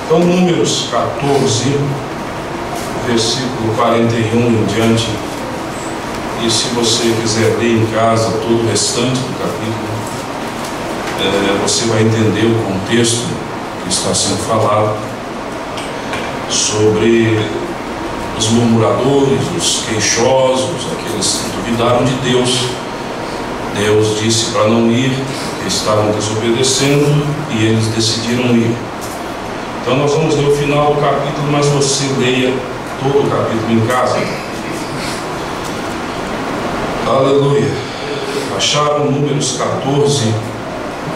Então, Números 14, versículo 41 em diante. E se você quiser ler em casa todo o restante do capítulo, você vai entender o contexto que está sendo falado sobre os murmuradores, os queixosos, aqueles que duvidaram de Deus. Deus disse para não ir, porque estavam desobedecendo, e eles decidiram ir. Então nós vamos ler o final do capítulo, mas você leia todo o capítulo em casa. Aleluia. Acharam Números 14,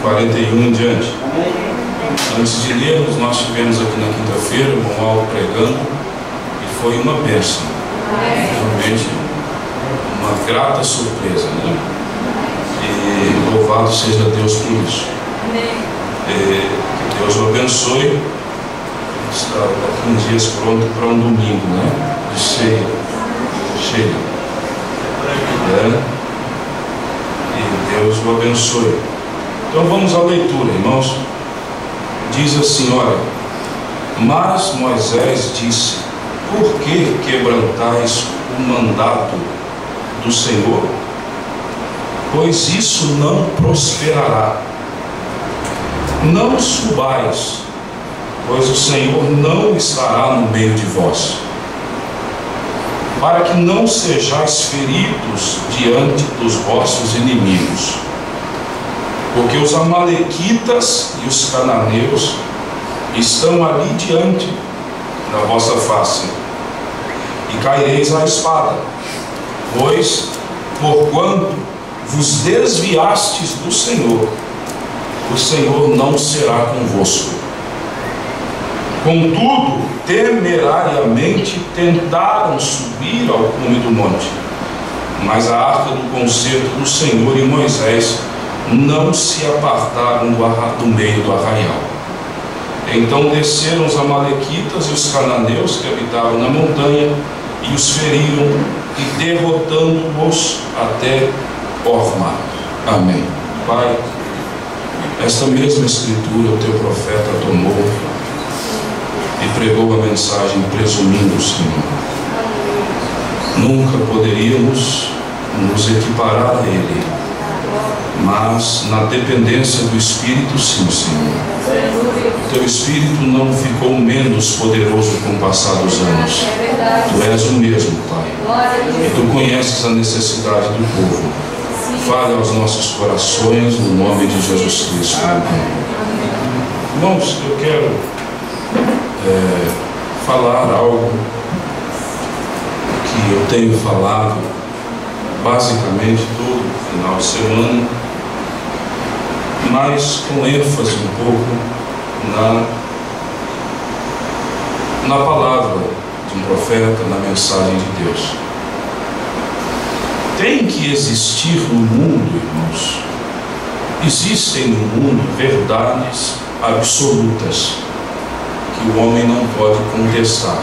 41 em diante. Antes de lermos, nós tivemos aqui na quinta-feira o irmão Aldo pregando, e foi uma bênção. Realmente uma grata surpresa, né? E louvado seja Deus por isso. Que Deus o abençoe. Está daqui uns dias pronto para um domingo, né? De ceia. Cheio. E Deus o abençoe. Então vamos à leitura, irmãos. Diz assim, olha: mas Moisés disse: por que quebrantais o mandato do Senhor? Pois isso não prosperará. Não subais, pois o Senhor não estará no meio de vós, para que não sejais feridos diante dos vossos inimigos. Porque os amalequitas e os cananeus estão ali diante da vossa face, e caireis à espada, pois, porquanto vos desviastes do Senhor, o Senhor não será convosco. Contudo, temerariamente tentaram subir ao cume do monte, mas a arca do concerto do Senhor e Moisés não se apartaram do meio do arraial. Então desceram os amalequitas e os cananeus que habitavam na montanha, e os feriram, e derrotando-os até Orma. Amém. Pai, esta mesma escritura o teu profeta tomou e pregou a mensagem presumindo, Senhor. Nunca poderíamos nos equiparar a Ele, mas na dependência do Espírito, sim, Senhor. O teu Espírito não ficou menos poderoso com o passar dos anos. Tu és o mesmo, Pai, e tu conheces a necessidade do povo. Fale aos nossos corações no nome de Jesus Cristo. Irmãos, eu quero falar algo que eu tenho falado basicamente todo final de semana, mas com ênfase um pouco na palavra de um profeta, na mensagem de Deus. Tem que existir no mundo, irmãos, existem no mundo verdades absolutas que o homem não pode contestar.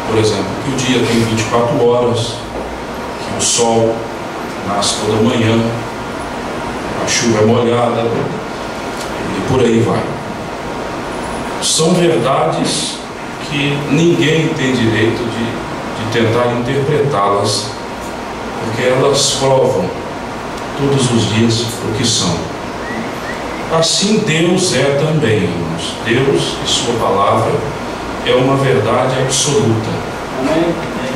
Por exemplo, que o dia tem 24 horas, que o sol nasce toda manhã, a chuva é molhada, e por aí vai. São verdades que ninguém tem direito de tentar interpretá-las, porque elas provam todos os dias o que são. Assim Deus é também, irmãos. Deus e sua palavra é uma verdade absoluta.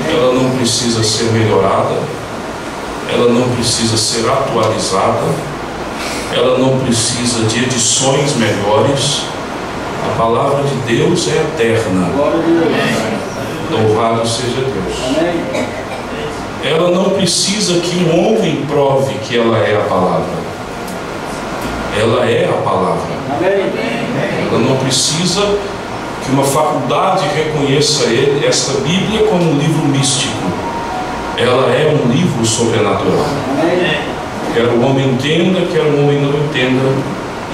Ela não precisa ser melhorada, ela não precisa ser atualizada, ela não precisa de edições melhores. A palavra de Deus é eterna. Louvado seja Deus. Ela não precisa que um homem prove que ela é a palavra. Ela é a palavra. Ela não precisa que uma faculdade reconheça esta Bíblia como um livro místico. Ela é um livro sobrenatural. Quer o homem entenda, quer o homem não entenda,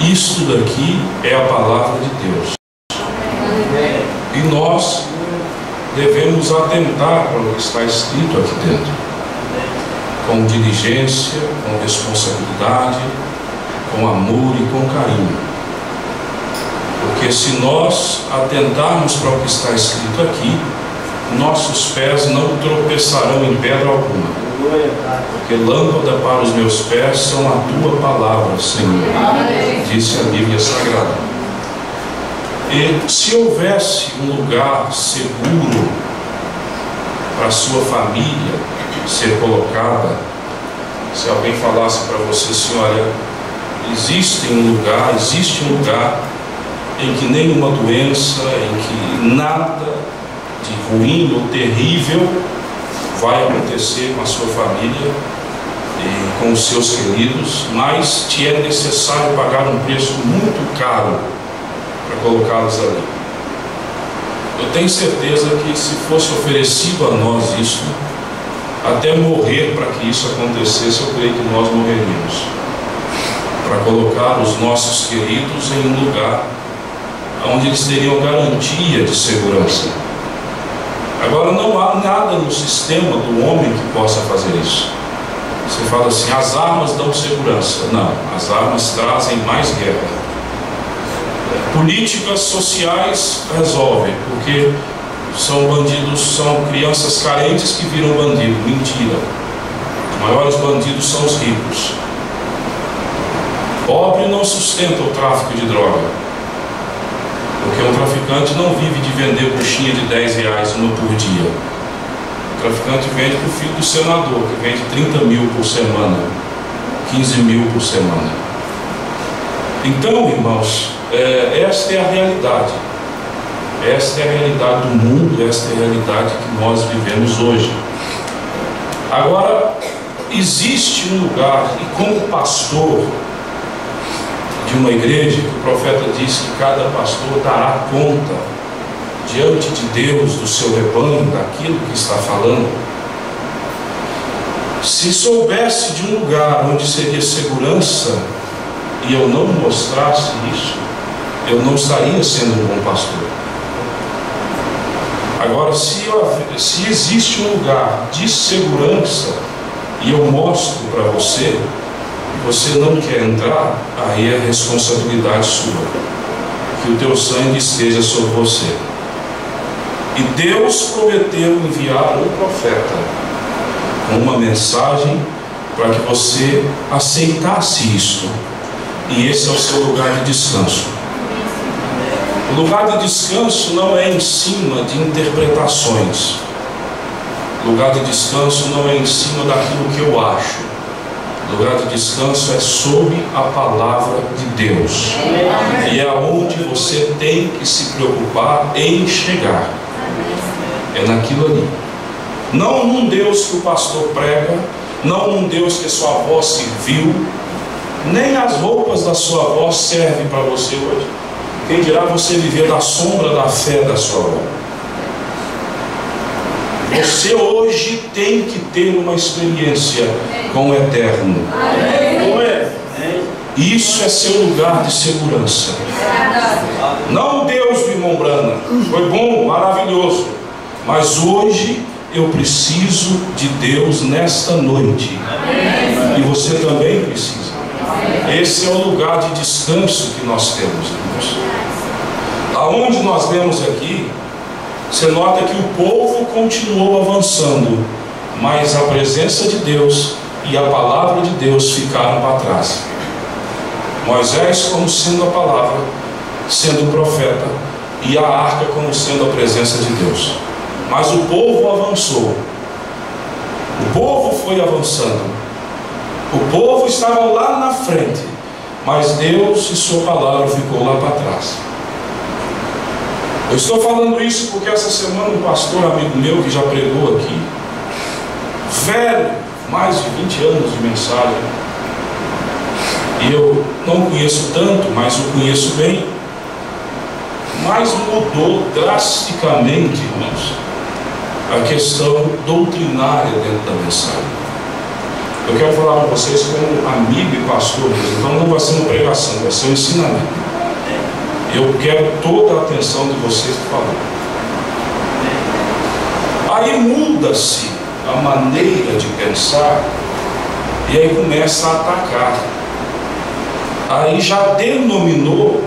isto daqui é a palavra de Deus. E nós devemos atentar para o que está escrito aqui dentro, com diligência, com responsabilidade, com amor e com carinho, porque Porque se nós atentarmos para o que está escrito aqui, nossos pés não tropeçarão em pedra alguma. Porque lâmpada para os meus pés são a tua palavra, Senhor, disse a Bíblia Sagrada. E se houvesse um lugar seguro para a sua família ser colocada, se alguém falasse para você assim, olha, existe um lugar em que nenhuma doença, em que nada de ruim ou terrível vai acontecer com a sua família e com os seus queridos, mas te é necessário pagar um preço muito caro para colocá-los ali. Eu tenho certeza que se fosse oferecido a nós isso, até morrer para que isso acontecesse, eu creio que nós morreríamos, para colocar os nossos queridos em um lugar onde eles teriam garantia de segurança. Agora, não há nada no sistema do homem que possa fazer isso. Você fala assim, as armas dão segurança. Não, as armas trazem mais guerra. Políticas sociais resolvem, porque são bandidos, são crianças carentes que viram bandido. Mentira. Os maiores bandidos são os ricos. Pobre não sustenta o tráfico de droga, porque um traficante não vive de vender buchinha de R$10 uma por dia. O traficante vende para o filho do senador, que vende 30 mil por semana, 15 mil por semana. Então, irmãos, esta é a realidade. Esta é a realidade do mundo, esta é a realidade que nós vivemos hoje. Agora, existe um lugar, e como pastor de uma igreja, que o profeta diz que cada pastor dará conta diante de Deus do seu rebanho, daquilo que está falando. Se soubesse de um lugar onde seria segurança e eu não mostrasse isso, eu não estaria sendo um bom pastor. Agora, se existe um lugar de segurança e eu mostro para você, você não quer entrar, aí é responsabilidade sua, que o teu sangue esteja sobre você. E Deus prometeu enviar um profeta com uma mensagem para que você aceitasse isto, e esse é o seu lugar de descanso. O lugar de descanso não é em cima de interpretações. O lugar de descanso não é em cima daquilo que eu acho. O lugar de descanso é sob a palavra de Deus. E é onde você tem que se preocupar em chegar. É naquilo ali. Não num Deus que o pastor prega, não num Deus que a sua avó serviu, nem as roupas da sua avó servem para você hoje. Quem dirá você viver da sombra da fé da sua avó? Você hoje tem que ter uma experiência com o Eterno. Isso é seu lugar de segurança. Não Deus do Imombrana. Foi bom, maravilhoso. Mas hoje eu preciso de Deus nesta noite. E você também precisa. Esse é o lugar de descanso que nós temos, irmãos. Aonde nós vemos aqui, você nota que o povo continuou avançando, mas a presença de Deus e a palavra de Deus ficaram para trás. Moisés como sendo a palavra, sendo o profeta, e a arca como sendo a presença de Deus. Mas o povo avançou. O povo foi avançando. O povo estava lá na frente, mas Deus e sua palavra ficou lá para trás. Eu estou falando isso porque essa semana um pastor amigo meu que já pregou aqui, velho, mais de 20 anos de mensagem, e eu não conheço tanto, mas eu conheço bem, mas mudou drasticamente, irmãos, a questão doutrinária dentro da mensagem. Eu quero falar com vocês como amigo e pastor, então não vai ser uma pregação, vai ser um ensinamento. Eu quero toda a atenção de vocês, por favor. Aí muda-se a maneira de pensar e aí começa a atacar. Aí já denominou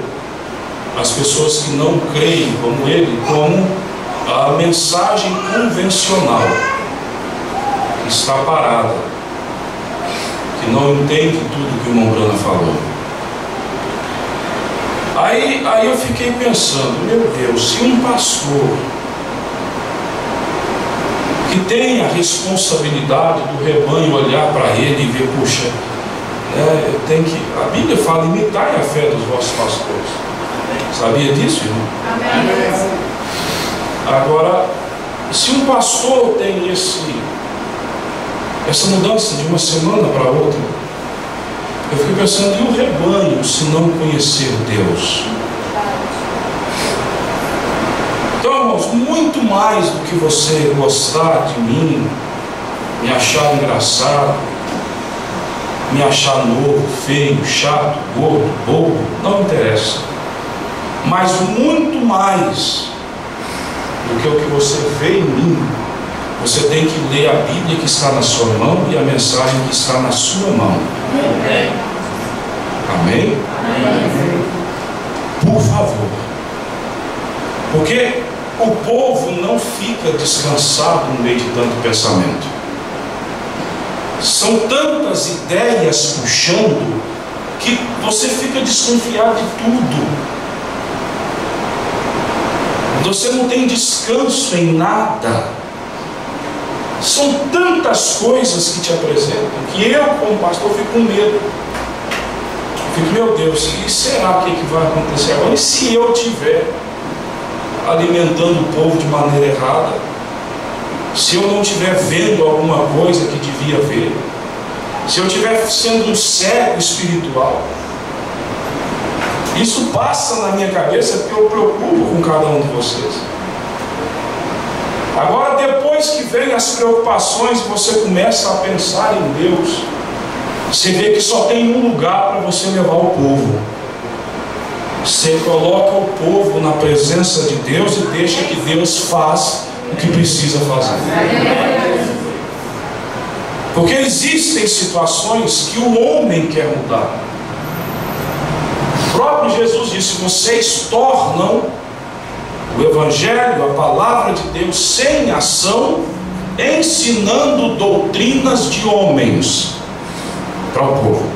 as pessoas que não creem como ele, como a mensagem convencional, que está parada, que não entende tudo que o irmão Brana falou. Aí eu fiquei pensando, meu Deus, se um pastor que tem a responsabilidade do rebanho olhar para ele e ver, puxa, a Bíblia fala, imitai a fé dos vossos pastores. Sabia disso, irmão? Amém. Agora, se um pastor tem essa mudança de uma semana para outra, eu fico pensando, e o rebanho se não conhecer Deus? Então, irmãos, muito mais do que você gostar de mim, me achar engraçado, me achar novo, feio, chato, gordo, bobo, não interessa. Mas muito mais do que o que você vê em mim, você tem que ler a Bíblia que está na sua mão e a mensagem que está na sua mão. Amém? Amém? Amém. Por favor. Porque o povo não fica descansado no meio de tanto pensamento. São tantas ideias puxando que você fica desconfiado de tudo. Você não tem descanso em nada. São tantas coisas que te apresentam que eu, como pastor, fico com medo. Fico, meu Deus, e será que vai acontecer agora? E se eu estiver alimentando o povo de maneira errada? Se eu não estiver vendo alguma coisa que devia ver? Se eu estiver sendo um cego espiritual? Isso passa na minha cabeça porque eu preocupo com cada um de vocês. Agora, depois que vem as preocupações e você começa a pensar em Deus, você vê que só tem um lugar para você levar o povo. Você coloca o povo na presença de Deus e deixa que Deus faz o que precisa fazer. Porque existem situações que o homem quer mudar. O próprio Jesus disse: vocês tornam o Evangelho, a palavra de Deus, sem ação, ensinando doutrinas de homens para o povo.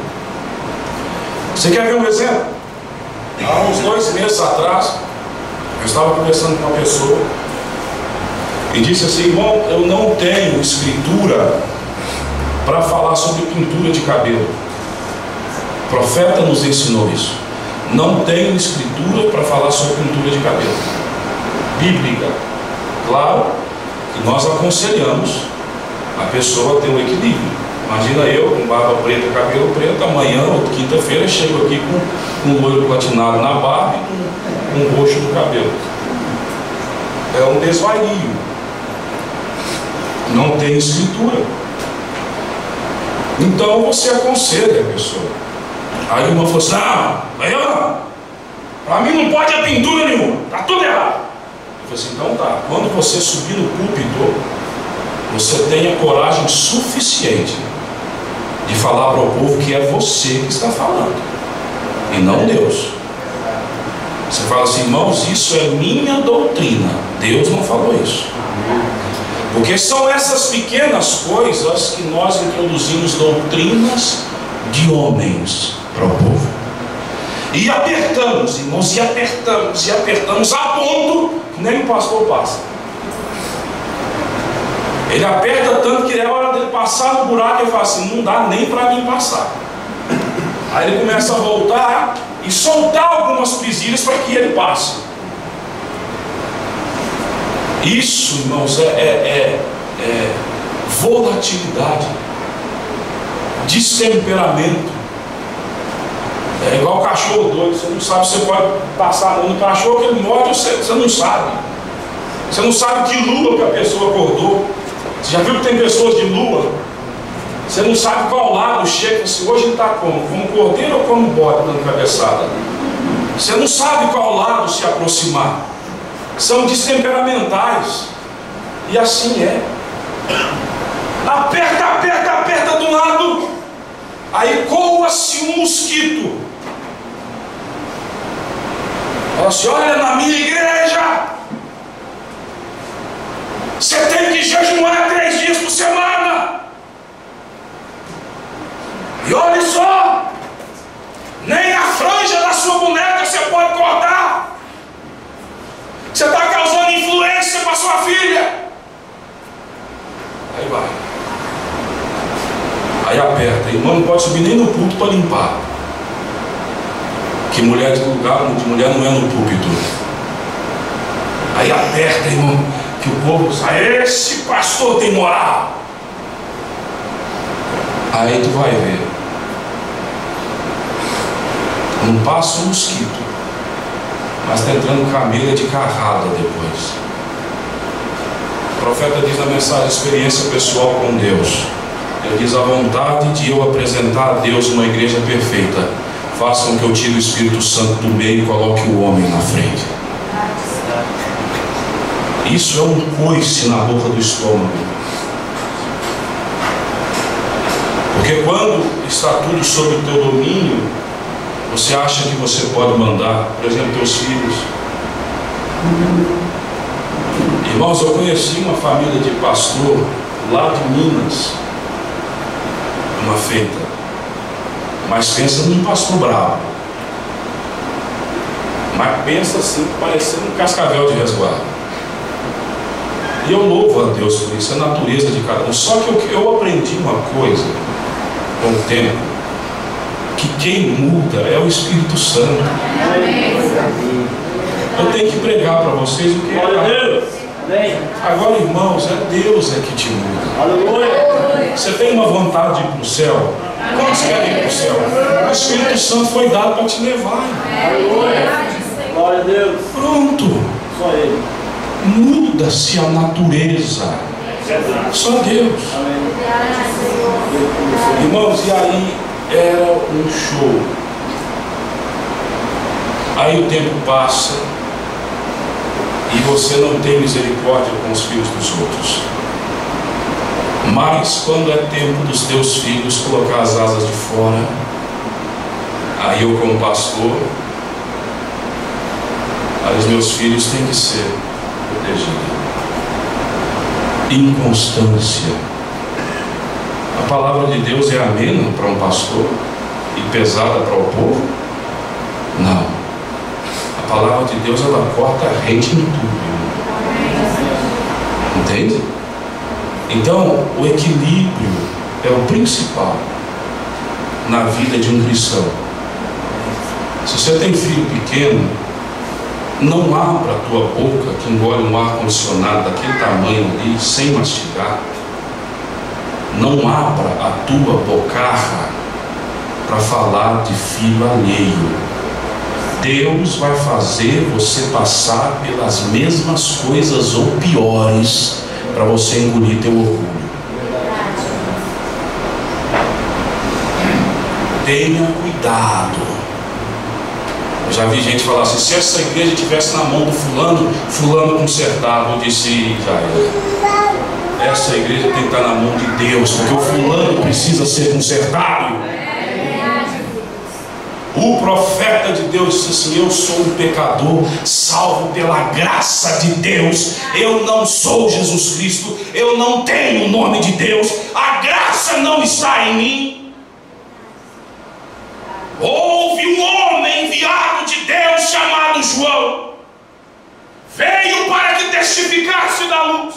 Você quer ver um exemplo? Há uns 2 meses atrás, eu estava conversando com uma pessoa e disse assim: irmão, eu não tenho escritura para falar sobre pintura de cabelo. O profeta nos ensinou isso. Não tenho escritura para falar sobre pintura de cabelo bíblica. Claro que nós aconselhamos a pessoa a ter um equilíbrio. Imagina eu com barba preta, cabelo preto, amanhã ou quinta-feira chego aqui com um loiro platinado na barba e com um roxo no cabelo. É um desvario. Não tem escritura. Então você aconselha a pessoa. Aí uma falou assim: para mim não pode a pintura nenhuma, está tudo errado. Eu falei assim: então tá, quando você subir no púlpito, você tenha coragem suficiente de falar para o povo que é você que está falando e não Deus. Você fala assim: irmãos, isso é minha doutrina, Deus não falou isso. Porque são essas pequenas coisas que nós introduzimos doutrinas de homens para o povo. E apertamos, irmãos, e apertamos a ponto que nem o pastor passa. Ele aperta tanto que é hora dele passar no buraco e ele fala assim: não dá nem para mim passar. Aí ele começa a voltar e soltar algumas presilhas para que ele passe. Isso, irmãos, é volatilidade, destemperamento. É igual cachorro doido. Você não sabe, você pode passar a mão no cachorro que ele morde, você não sabe. Você não sabe que lua que a pessoa acordou. Você já viu que tem pessoas de lua? Você não sabe qual lado chega. Se hoje ele está como cordeiro ou como bode dando cabeçada. Você não sabe qual lado se aproximar. São destemperamentais. E assim é. Aperta, aperta, aperta do lado. Aí coa-se um mosquito. Fala assim: olha, na minha igreja você tem que jejuar 3 dias por semana. E olha só, nem a franja da sua boneca você pode cortar. Você está causando influência para sua filha. Aí vai. Aí aperta. Irmão não pode subir nem no púlpito para limpar. Que mulher de mulher não é no púlpito. Aí aperta, irmão, que o povo sai: esse pastor tem moral. Aí tu vai ver. Não passa um mosquito, mas está entrando camelo de carrada depois. O profeta diz na mensagem: experiência pessoal com Deus. Ele diz: a vontade de eu apresentar a Deus uma igreja perfeita faça com que eu tire o Espírito Santo do meio e coloque o homem na frente. Isso é um coice na boca do estômago. Porque quando está tudo sob o teu domínio, você acha que você pode mandar, por exemplo, teus filhos. Irmãos, eu conheci uma família de pastor lá de Minas, uma feita. Mas pensa num pastor bravo. Mas pensa assim, parecendo um cascavel de resguardo. E eu louvo a Deus por isso, é a natureza de cada um. Só que eu aprendi uma coisa com o tempo, que quem muda é o Espírito Santo. Eu tenho que pregar para vocês o que é. Agora, irmãos, é Deus que te muda. Você tem uma vontade de ir para o céu? Quantos querem ir para o céu? O Espírito Santo foi dado para te levar. Glória a Deus. Pronto. Só Ele. Muda-se a natureza. Só Deus. Irmãos, e aí era um show. Aí o tempo passa e você não tem misericórdia com os filhos dos outros. Mas quando é tempo dos teus filhos colocar as asas de fora, aí eu, como pastor, aí os meus filhos têm que ser protegidos. Inconstância. A palavra de Deus é amena para um pastor e pesada para o povo? Não. A palavra de Deus, ela corta a rede em tudo. Entende? Então, o equilíbrio é o principal na vida de um cristão. Se você tem filho pequeno, não abra a tua boca que engole um ar-condicionado daquele tamanho ali, sem mastigar. Não abra a tua bocarra para falar de filho alheio. Deus vai fazer você passar pelas mesmas coisas ou piores para você engolir teu orgulho. Tenha cuidado. Eu já vi gente falar assim: se essa igreja estivesse na mão do fulano consertava. Eu disse: já é. Essa igreja tem que estar na mão de Deus, porque o fulano precisa ser consertado. O profeta de Deus disse assim: eu sou um pecador, salvo pela graça de Deus. Eu não sou Jesus Cristo, eu não tenho o nome de Deus, a graça não está em mim. Houve um homem enviado de Deus chamado João, veio para que testificasse da luz,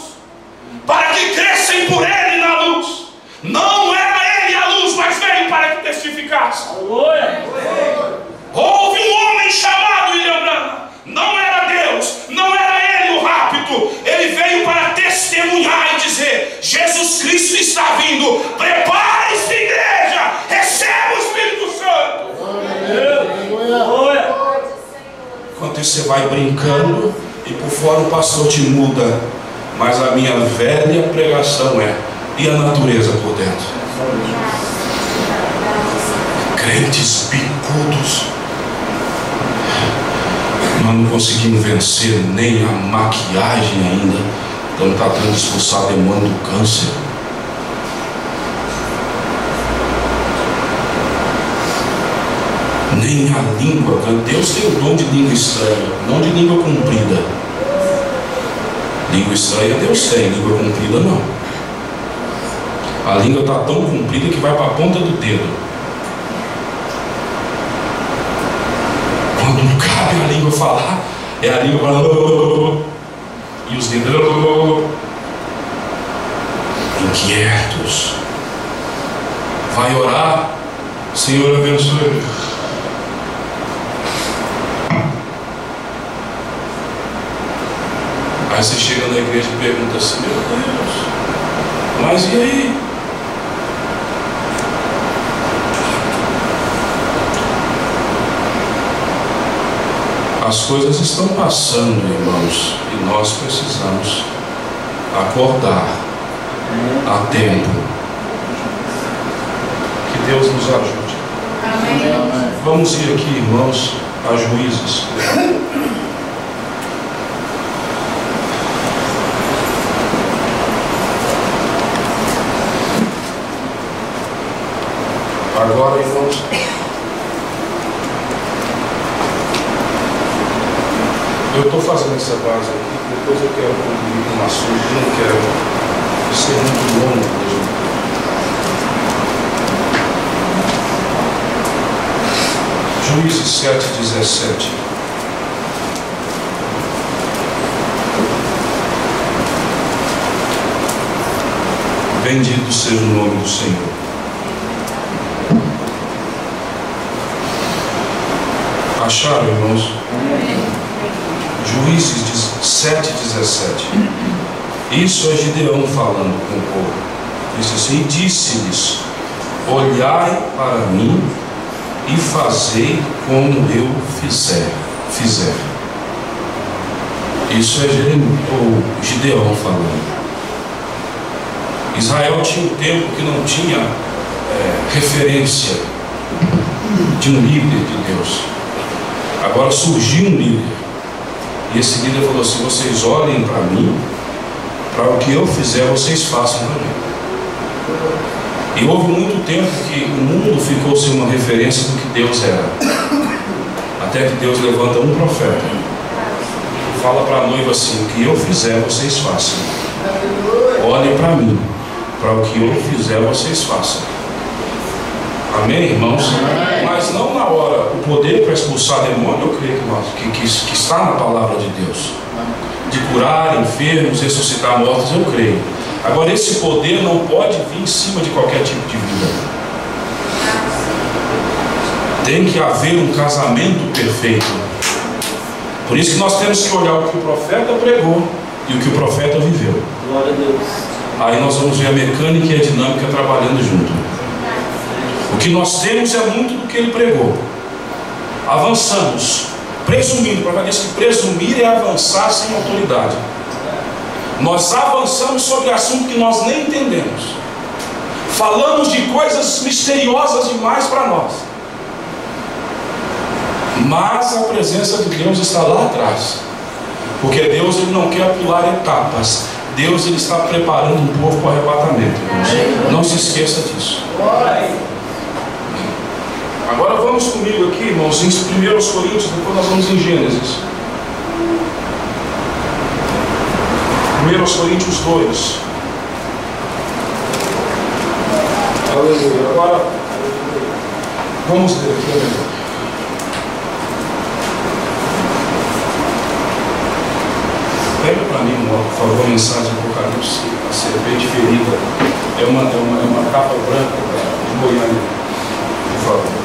para que crescem por ele na luz. Não era ele a luz, mas veio para que testificasse. Houve um homem chamado William Branham, não era Deus, não era ele o rápido. Ele veio para testemunhar e dizer: Jesus Cristo está vindo, prepare-se, igreja, receba o Espírito Santo. Enquanto isso você vai brincando e por fora o pastor te muda, mas a minha velha pregação é: e a natureza por dentro? Crentes bicudos, nós não conseguimos vencer nem a maquiagem ainda, estamos tratando de expulsar o demônio do câncer. nem a língua. Deus tem o dom de língua estranha, não de língua comprida. Língua estranha Deus tem, língua comprida não. A língua está tão comprida que vai para a ponta do dedo. Quando não cabe a língua falar, é a língua falando, e os dedos inquietos. Vai orar, Senhor abençoe. Aí você chega na igreja e pergunta assim: meu Deus, mas e aí? As coisas estão passando, irmãos, e nós precisamos acordar a tempo. Que Deus nos ajude. Amém. Vamos ir aqui, irmãos, a Juízes. Agora, irmãos, eu estou fazendo essa base aqui, depois eu quero concluir com um assunto que não quero ser muito longo mesmo. Juízes 7:17. Bendito seja o nome do Senhor. Acharam, irmãos? Juízes 7:17. Isso é Gideão falando com o povo. Disse assim: e disse-lhes: olhai para mim e fazei como eu fizer. Isso é Gideão falando. Israel tinha um tempo que não tinha referência de um líder de Deus. Agora surgiu um líder, e esse líder falou assim: vocês olhem para mim, para o que eu fizer vocês façam para mim. E houve muito tempo que o mundo ficou sem uma referência do que Deus era, até que Deus levanta um profeta e fala para a noiva assim: o que eu fizer vocês façam. Olhem para mim, para o que eu fizer vocês façam. Amém, irmãos? Amém. Mas não na hora. O poder para expulsar demônio, eu creio que está na palavra de Deus. De curar enfermos, ressuscitar mortos, eu creio. Agora, esse poder não pode vir em cima de qualquer tipo de vida. Tem que haver um casamento perfeito. Por isso que nós temos que olhar o que o profeta pregou e o que o profeta viveu. Glória a Deus. Aí nós vamos ver a mecânica e a dinâmica trabalhando junto. O que nós temos é muito do que ele pregou. Avançamos, presumindo, para dizer que presumir é avançar sem autoridade. Nós avançamos sobre assunto que nós nem entendemos. Falamos de coisas misteriosas demais para nós. Mas a presença de Deus está lá atrás. Porque Deus, ele não quer pular etapas. Deus, ele está preparando um povo para o arrebatamento, irmãos. Não se esqueça disso. Agora vamos comigo aqui, irmãos, em 1 Coríntios, depois nós vamos em Gênesis. 1 Coríntios 2. Aleluia. Agora, vamos ler aqui, aleluia. Pega para mim, por favor, a mensagem de Apocalipse, a serpente ferida. É uma capa branca de Goiânia, por favor.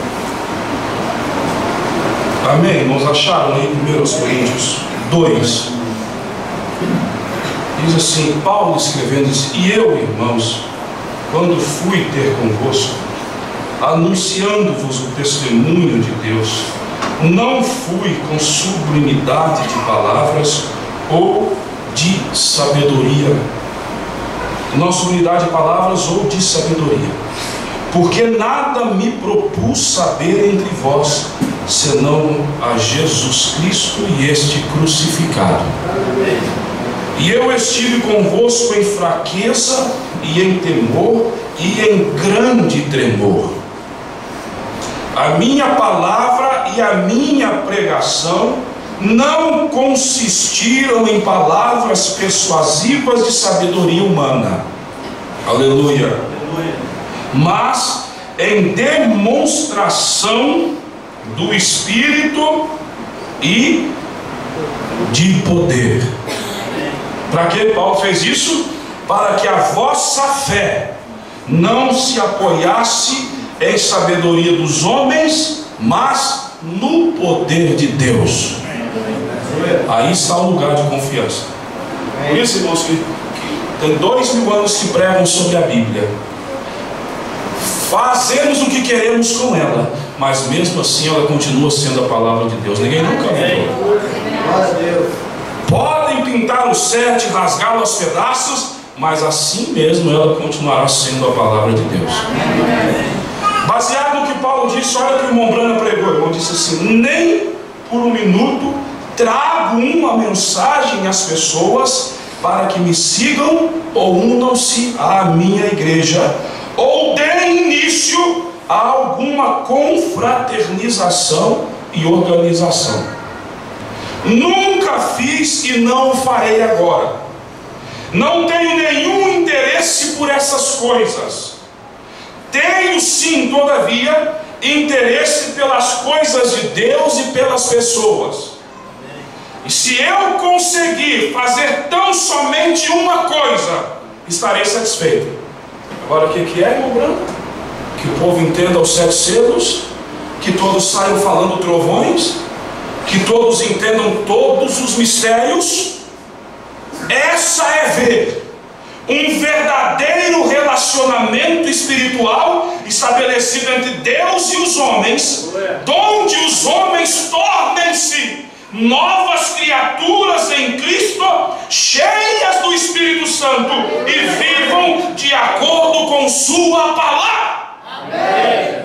Amém, irmãos? Acharam aí 1 Coríntios 2? Diz assim, Paulo escrevendo, diz: e eu, irmãos, quando fui ter convosco, anunciando-vos o testemunho de Deus, não fui com sublimidade de palavras ou de sabedoria. Não sublimidade de palavras ou de sabedoria, porque nada me propus saber entre vós, senão a Jesus Cristo e este crucificado. E eu estive convosco em fraqueza e em temor e em grande tremor. A minha palavra e a minha pregação não consistiram em palavras persuasivas de sabedoria humana. Aleluia. Mas em demonstração do Espírito e de poder. Para que Paulo fez isso? Para que a vossa fé não se apoiasse em sabedoria dos homens, mas no poder de Deus. Aí está o lugar de confiança. Por isso, irmãos, que tem 2000 anos que pregam sobre a Bíblia. Fazemos o que queremos com ela, mas mesmo assim ela continua sendo a palavra de Deus. Ninguém nunca mudou. Podem pintar o sete, rasgá-lo aos pedaços, mas assim mesmo ela continuará sendo a palavra de Deus. Baseado no que Paulo disse, olha o que o irmão Branham pregou. O irmão disse assim: nem por um minuto trago uma mensagem às pessoas para que me sigam ou unam-se à minha igreja, ou deem início a alguma confraternização e organização. Nunca fiz e não o farei agora. Não tenho nenhum interesse por essas coisas. Tenho sim, todavia, interesse pelas coisas de Deus e pelas pessoas. E se eu conseguir fazer tão somente uma coisa, estarei satisfeito. Agora, o que é, irmão Branco? Que o povo entenda os 7 selos, que todos saiam falando trovões, que todos entendam todos os mistérios. Essa é ver um verdadeiro relacionamento espiritual estabelecido entre Deus e os homens, onde os homens tornem-se novas criaturas em Cristo, cheias do Espírito Santo, e vivam de acordo com sua palavra. Amém.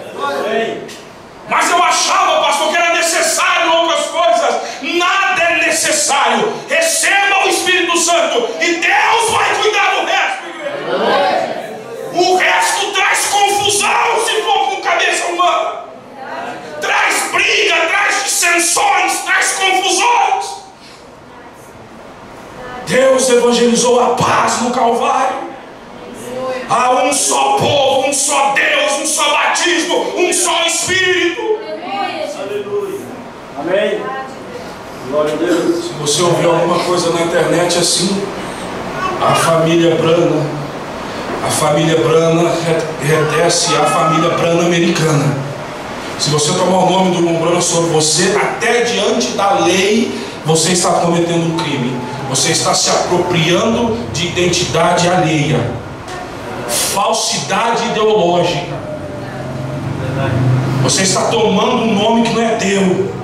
Mas eu achava, pastor, que era necessário outras coisas. Nada é necessário. Receba o Espírito Santo e Deus vai cuidar do resto, igreja. O resto traz confusão se for com cabeça humana. Traz briga, traz dissensões, traz confusões. Deus evangelizou a paz no Calvário. Há um só povo, um só Deus, um só batismo, um só Espírito. Aleluia. Amém. Glória a Deus. Se você ouvir alguma coisa na internet assim, a família Brana retece a família Brana americana. Se você tomar o nome do irmão Brana sobre você, até diante da lei, você está cometendo um crime. Você está se apropriando de identidade alheia. Falsidade ideológica. Você está tomando um nome que não é teu.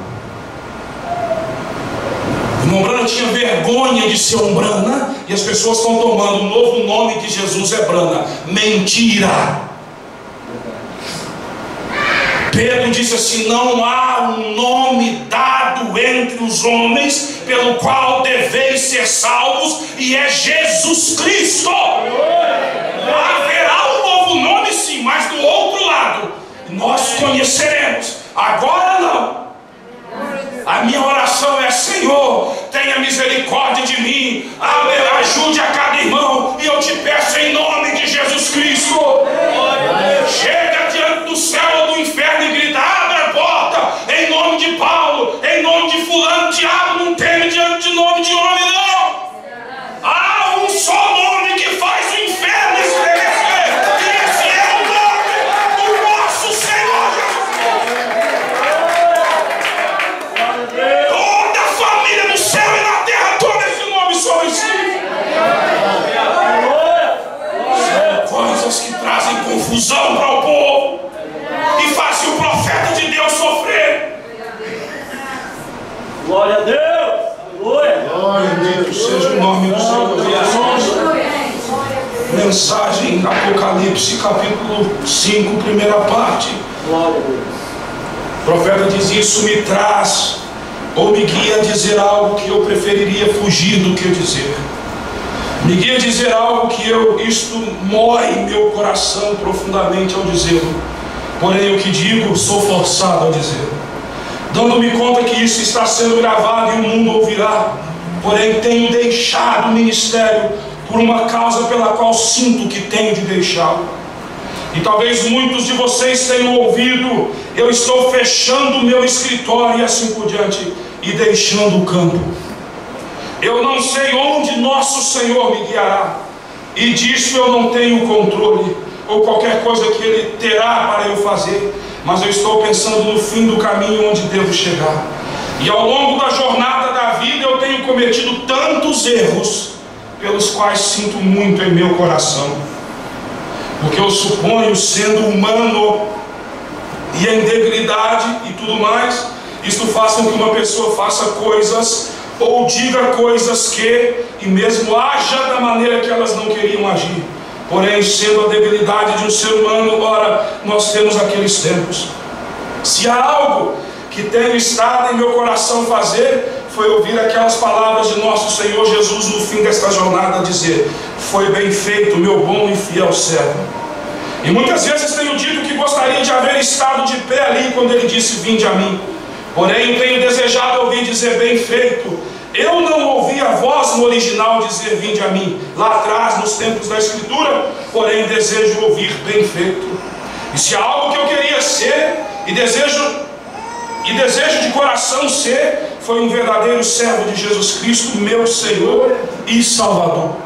O irmão Brana tinha vergonha de ser um Brana, e as pessoas estão tomando o novo nome de Jesus é Brana. Mentira. Pedro disse assim: não há um nome dado entre os homens pelo qual deveis ser salvos, e é Jesus Cristo. Haverá um novo nome sim, mas do outro lado nós conheceremos. Agora não. A minha oração é: Senhor, tenha misericórdia de mim, ajude a cada irmão, e eu te peço em nome de Jesus Cristo. Chega diante do céu ou do inferno e grita: abre a porta, em nome de Paulo, em nome de fulano. Diabo não teme diante de nome de homem, não. Há um só nome que faz o inferno estremecer, e esse é o nome do nosso Senhor Jesus. Toda a família no céu e na terra, todo esse nome sobre si. São coisas que trazem confusão para o povo e fazem o profeta de Deus sofrer. Glória a Deus. Aleluia. Glória a Deus. Seja o nome do Senhor Jesus. Mensagem Apocalipse capítulo 5, primeira parte. Glória a Deus. O profeta diz: isso me traz ou me guia a dizer algo que eu preferiria fugir do que dizer. Me guia a dizer algo que isto mói meu coração profundamente ao dizê-lo. Porém, o que digo, sou forçado a dizer, dando-me conta que isso está sendo gravado e o mundo ouvirá. Porém, tenho deixado o ministério por uma causa pela qual sinto que tenho de deixá-lo. E talvez muitos de vocês tenham ouvido: eu estou fechando o meu escritório e assim por diante, e deixando o campo. Eu não sei onde nosso Senhor me guiará, e disso eu não tenho controle, ou qualquer coisa que Ele terá para eu fazer, mas eu estou pensando no fim do caminho onde devo chegar. E ao longo da jornada da vida eu tenho cometido tantos erros, pelos quais sinto muito em meu coração, porque eu suponho, sendo humano e em debilidade e tudo mais, isto faz com que uma pessoa faça coisas ou diga coisas que, e mesmo haja da maneira que elas não queriam agir. Porém, sendo a debilidade de um ser humano, ora, nós temos aqueles tempos. Se há algo que tenho estado em meu coração fazer, foi ouvir aquelas palavras de nosso Senhor Jesus no fim desta jornada, dizer: foi bem feito, meu bom e fiel servo. E muitas vezes tenho dito que gostaria de haver estado de pé ali quando Ele disse: vinde a mim. Porém, tenho desejado ouvir dizer: bem feito. Eu não ouvi a voz no original dizer: vinde a mim, lá atrás, nos tempos da Escritura. Porém, desejo ouvir: bem feito. E se há algo que eu queria ser, e desejo de coração ser, foi um verdadeiro servo de Jesus Cristo, meu Senhor e Salvador.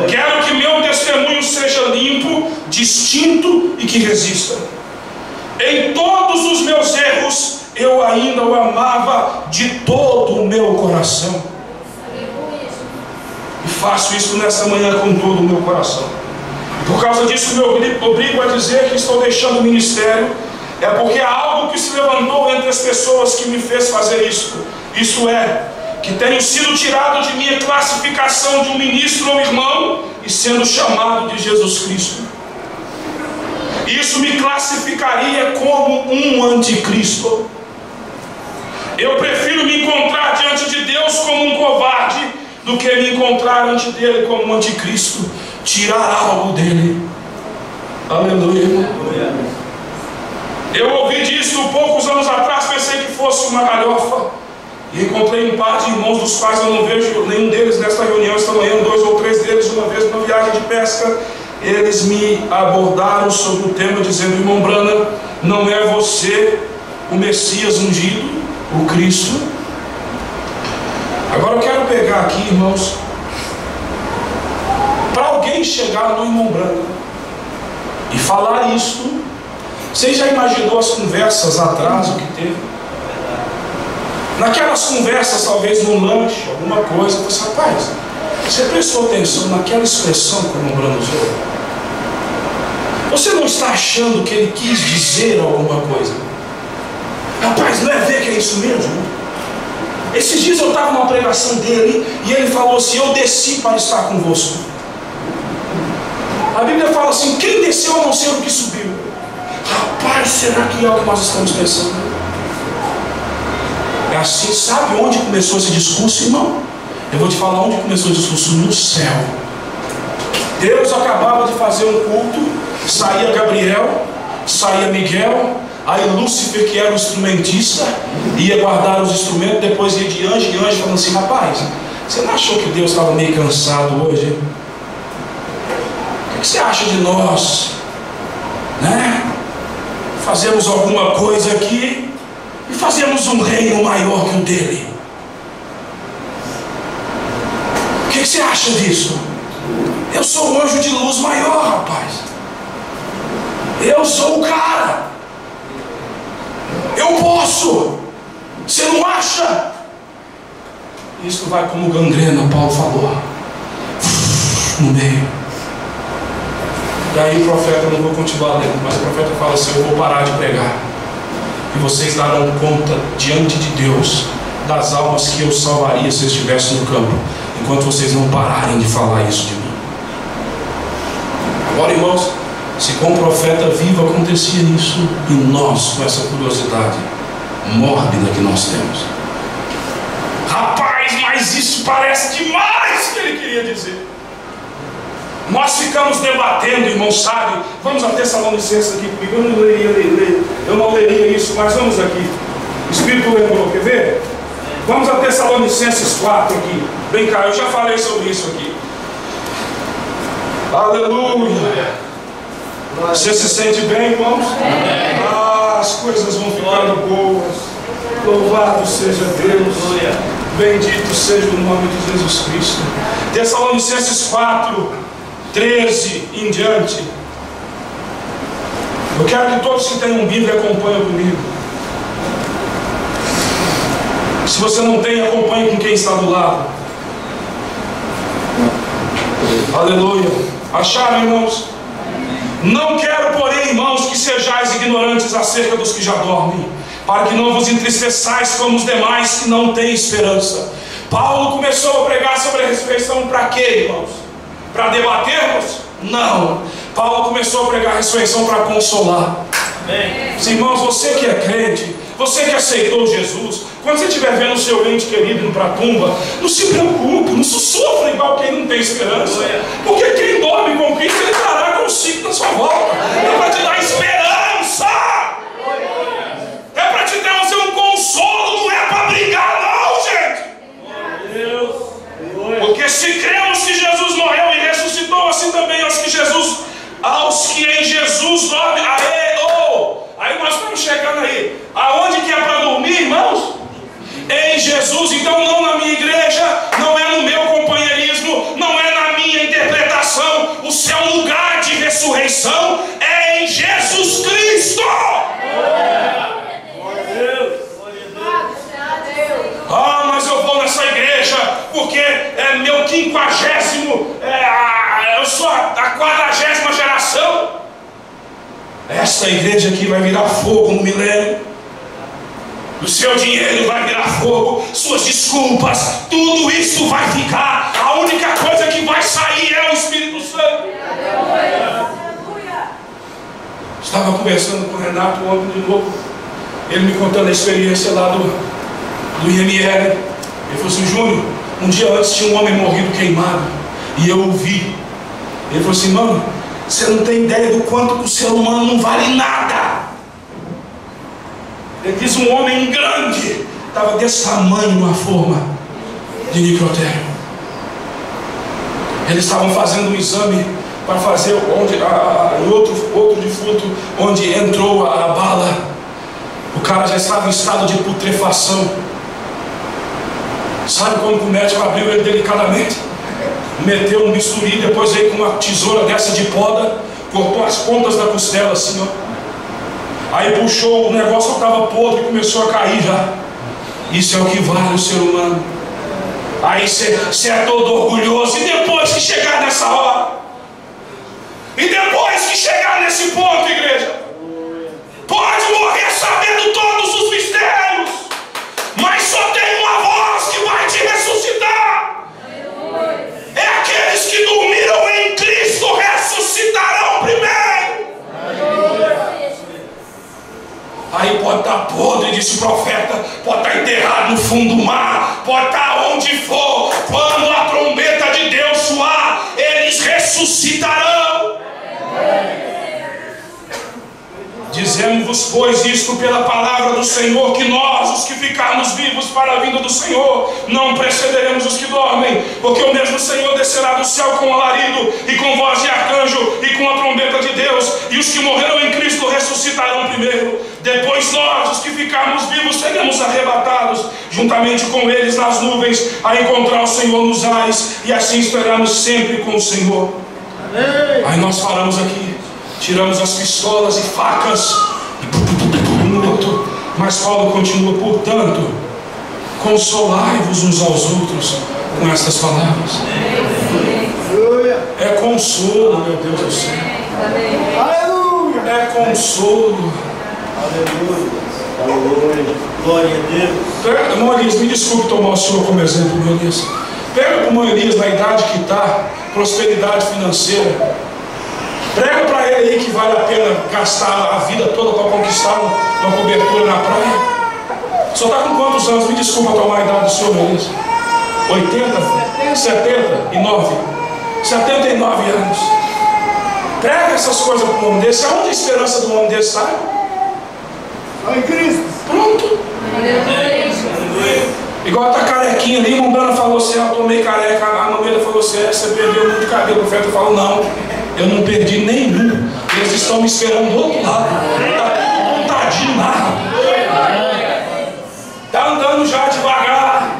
Quero que meu testemunho seja limpo, distinto e que resista. Em todos os meus erros, eu ainda o amava de todo o meu coração. E faço isso nessa manhã com todo o meu coração. Por causa disso, me obrigo a dizer que estou deixando o ministério. É porque há algo que se levantou entre as pessoas que me fez fazer isso. Isso é, que tenho sido tirado de minha classificação de um ministro ou irmão e sendo chamado de Jesus Cristo. Isso me classificaria como um anticristo. Eu prefiro me encontrar diante de Deus como um covarde do que me encontrar diante dele como um anticristo, tirar algo dele. Aleluia. Eu ouvi disso poucos anos atrás, pensei que fosse uma galhofa, e encontrei um par de irmãos dos quais eu não vejo nenhum deles nesta reunião esta manhã, 2 ou 3 deles, uma vez numa viagem de pesca. Eles me abordaram sobre o tema dizendo: irmão Branham, não é você o Messias ungido, o Cristo? Agora eu quero pegar aqui, irmãos, para alguém chegar no irmão Branham e falar isto. Você já imaginou as conversas atrás, o que teve? Naquelas conversas, talvez no lanche, alguma coisa, você, rapaz, você prestou atenção naquela expressão que o irmão Branham usou? Você não está achando que ele quis dizer alguma coisa? Rapaz, não é ver que é isso mesmo? Esses dias eu estava numa pregação dele e ele falou assim: eu desci para estar convosco. A Bíblia fala assim: quem desceu a não ser o que subiu? Rapaz, será que é o que nós estamos pensando? É assim, sabe onde começou esse discurso, irmão? Eu vou te falar onde começou o discurso: no céu. Deus acabava de fazer um culto, saía Gabriel, saía Miguel, aí Lúcifer, que era o instrumentista, ia guardar os instrumentos, depois ia de anjo em anjo, falando assim: rapaz, você não achou que Deus estava meio cansado hoje? O que você acha de nós, né? Fazemos alguma coisa aqui e fazemos um reino maior que o dele. O que você acha disso? Eu sou um anjo de luz maior, rapaz. Eu sou o cara. Eu posso. Você não acha? Isso vai como gangrena, Paulo falou, no meio. E aí o profeta, eu não vou continuar lendo, mas o profeta fala assim: eu vou parar de pregar, e vocês darão conta diante de Deus das almas que eu salvaria se eu estivesse no campo, enquanto vocês não pararem de falar isso de mim. Agora, irmãos, se com o profeta vivo acontecia isso, e nós, com essa curiosidade mórbida que nós temos, rapaz, mas isso parece demais que ele queria dizer. Nós ficamos debatendo, irmão, sabe? Vamos a Tessalonicenses aqui comigo. Eu não leria isso, mas vamos aqui. O Espírito lembrou, quer ver? Vamos a Tessalonicenses 4 aqui. Vem cá, eu já falei sobre isso aqui. Aleluia. Você se sente bem, irmãos? As coisas vão ficando boas. Louvado seja Deus. Bendito seja o nome de Jesus Cristo. Tessalonicenses 4, 13 em diante. Eu quero que todos que tenham Bíblia acompanhem comigo. Se você não tem, acompanhe com quem está do lado. Aleluia. Acharam, irmãos? Não quero, porém, irmãos, que sejais ignorantes acerca dos que já dormem, para que não vos entristeçais como os demais que não têm esperança. Paulo começou a pregar sobre a ressurreição para quê, irmãos? Para debatermos? Não. Paulo começou a pregar a ressurreição para consolar. Amém. Irmãos, você que é crente, você que aceitou Jesus, quando você estiver vendo o seu ente querido indo para a tumba, não se preocupe, não sofra igual quem não tem esperança. Porque quem dorme com Cristo, ele trará consigo na sua volta. É para te dar esperança. É para te trazer um consolo, não é para brigar não, gente. Porque se cremos que Jesus morreu e ressuscitou, assim também aos que em Jesus dormem. Aí nós estamos chegando aí. Aonde que é para dormir, irmãos? Em Jesus. Então não na minha igreja, não é no meu companheirismo, não é na minha interpretação. O seu lugar de ressurreição é em Jesus Cristo. Mas eu vou nessa igreja porque é meu 50º, eu sou a 40ª geração. Essa igreja aqui vai virar fogo no milênio. O seu dinheiro vai virar fogo, suas desculpas, tudo isso vai ficar. A única coisa que vai sair é o Espírito Santo. Estava conversando com o Renato ontem de novo, ele me contando a experiência lá do IML. Ele falou assim: Júnior, um dia antes tinha um homem morrido queimado, e eu ouvi. Ele falou assim: mano, você não tem ideia do quanto que o ser humano não vale nada. Ele diz: um homem grande, estava desse tamanho numa forma de necrotério. Eles estavam fazendo um exame para fazer outro defunto, onde entrou a bala. O cara já estava em estado de putrefação. Sabe como o médico abriu ele delicadamente? Meteu um bisturi, depois veio com uma tesoura dessa de poda, cortou as pontas da costela assim, ó. Aí puxou, o negócio estava podre e começou a cair já. Isso é o que vale o ser humano. Aí você é todo orgulhoso. E depois que chegar nessa hora, e depois que chegar nesse ponto, igreja, pode morrer sabendo todos os mistérios, mas só tem uma voz que vai te ressuscitar. É aqueles que dormiram em Cristo ressuscitarão primeiro. Aí pode estar podre, disse o profeta, pode estar enterrado no fundo do mar, pode estar onde for. Quando a trombeta de Deus soar, eles ressuscitarão. Dizemos-vos, pois, isto pela palavra do Senhor, que nós, os que ficarmos vivos para a vinda do Senhor, não precederemos os que dormem, porque o mesmo Senhor descerá do céu com alarido, e com voz de arcanjo, e com a trombeta de Deus, e os que morreram em Cristo ressuscitarão primeiro. Depois nós, os que ficarmos vivos, seremos arrebatados, juntamente com eles nas nuvens, a encontrar o Senhor nos ares, e assim esperamos sempre com o Senhor. Aí nós falamos aqui, tiramos as pistolas e facas, mas Paulo continua: portanto, consolai-vos uns aos outros com estas palavras. É consolo, meu Deus do céu. É consolo. Aleluia. Glória a Deus. Irmão Elias, me desculpe tomar o senhor como exemplo, meu Elias. Pega para o irmão Elias, na idade que está, prosperidade financeira. Prega para ele aí que vale a pena gastar a vida toda para conquistar uma cobertura na praia. Só está com quantos anos? Me desculpa tomar a idade do senhor, Elias. 80? 79? 79 anos. Prega essas coisas para um homem desse. Aonde a esperança do homem desse sai? Em Cristo. Pronto. Igual tá carequinha ali, irmão Brana falou assim, eu tomei careca, a Mameira falou assim, você perdeu muito cabelo. O profeta falou, não, eu não perdi nenhum. Eles estão me esperando do outro lado. Tá tudo montadinho lá. Tá andando já devagar.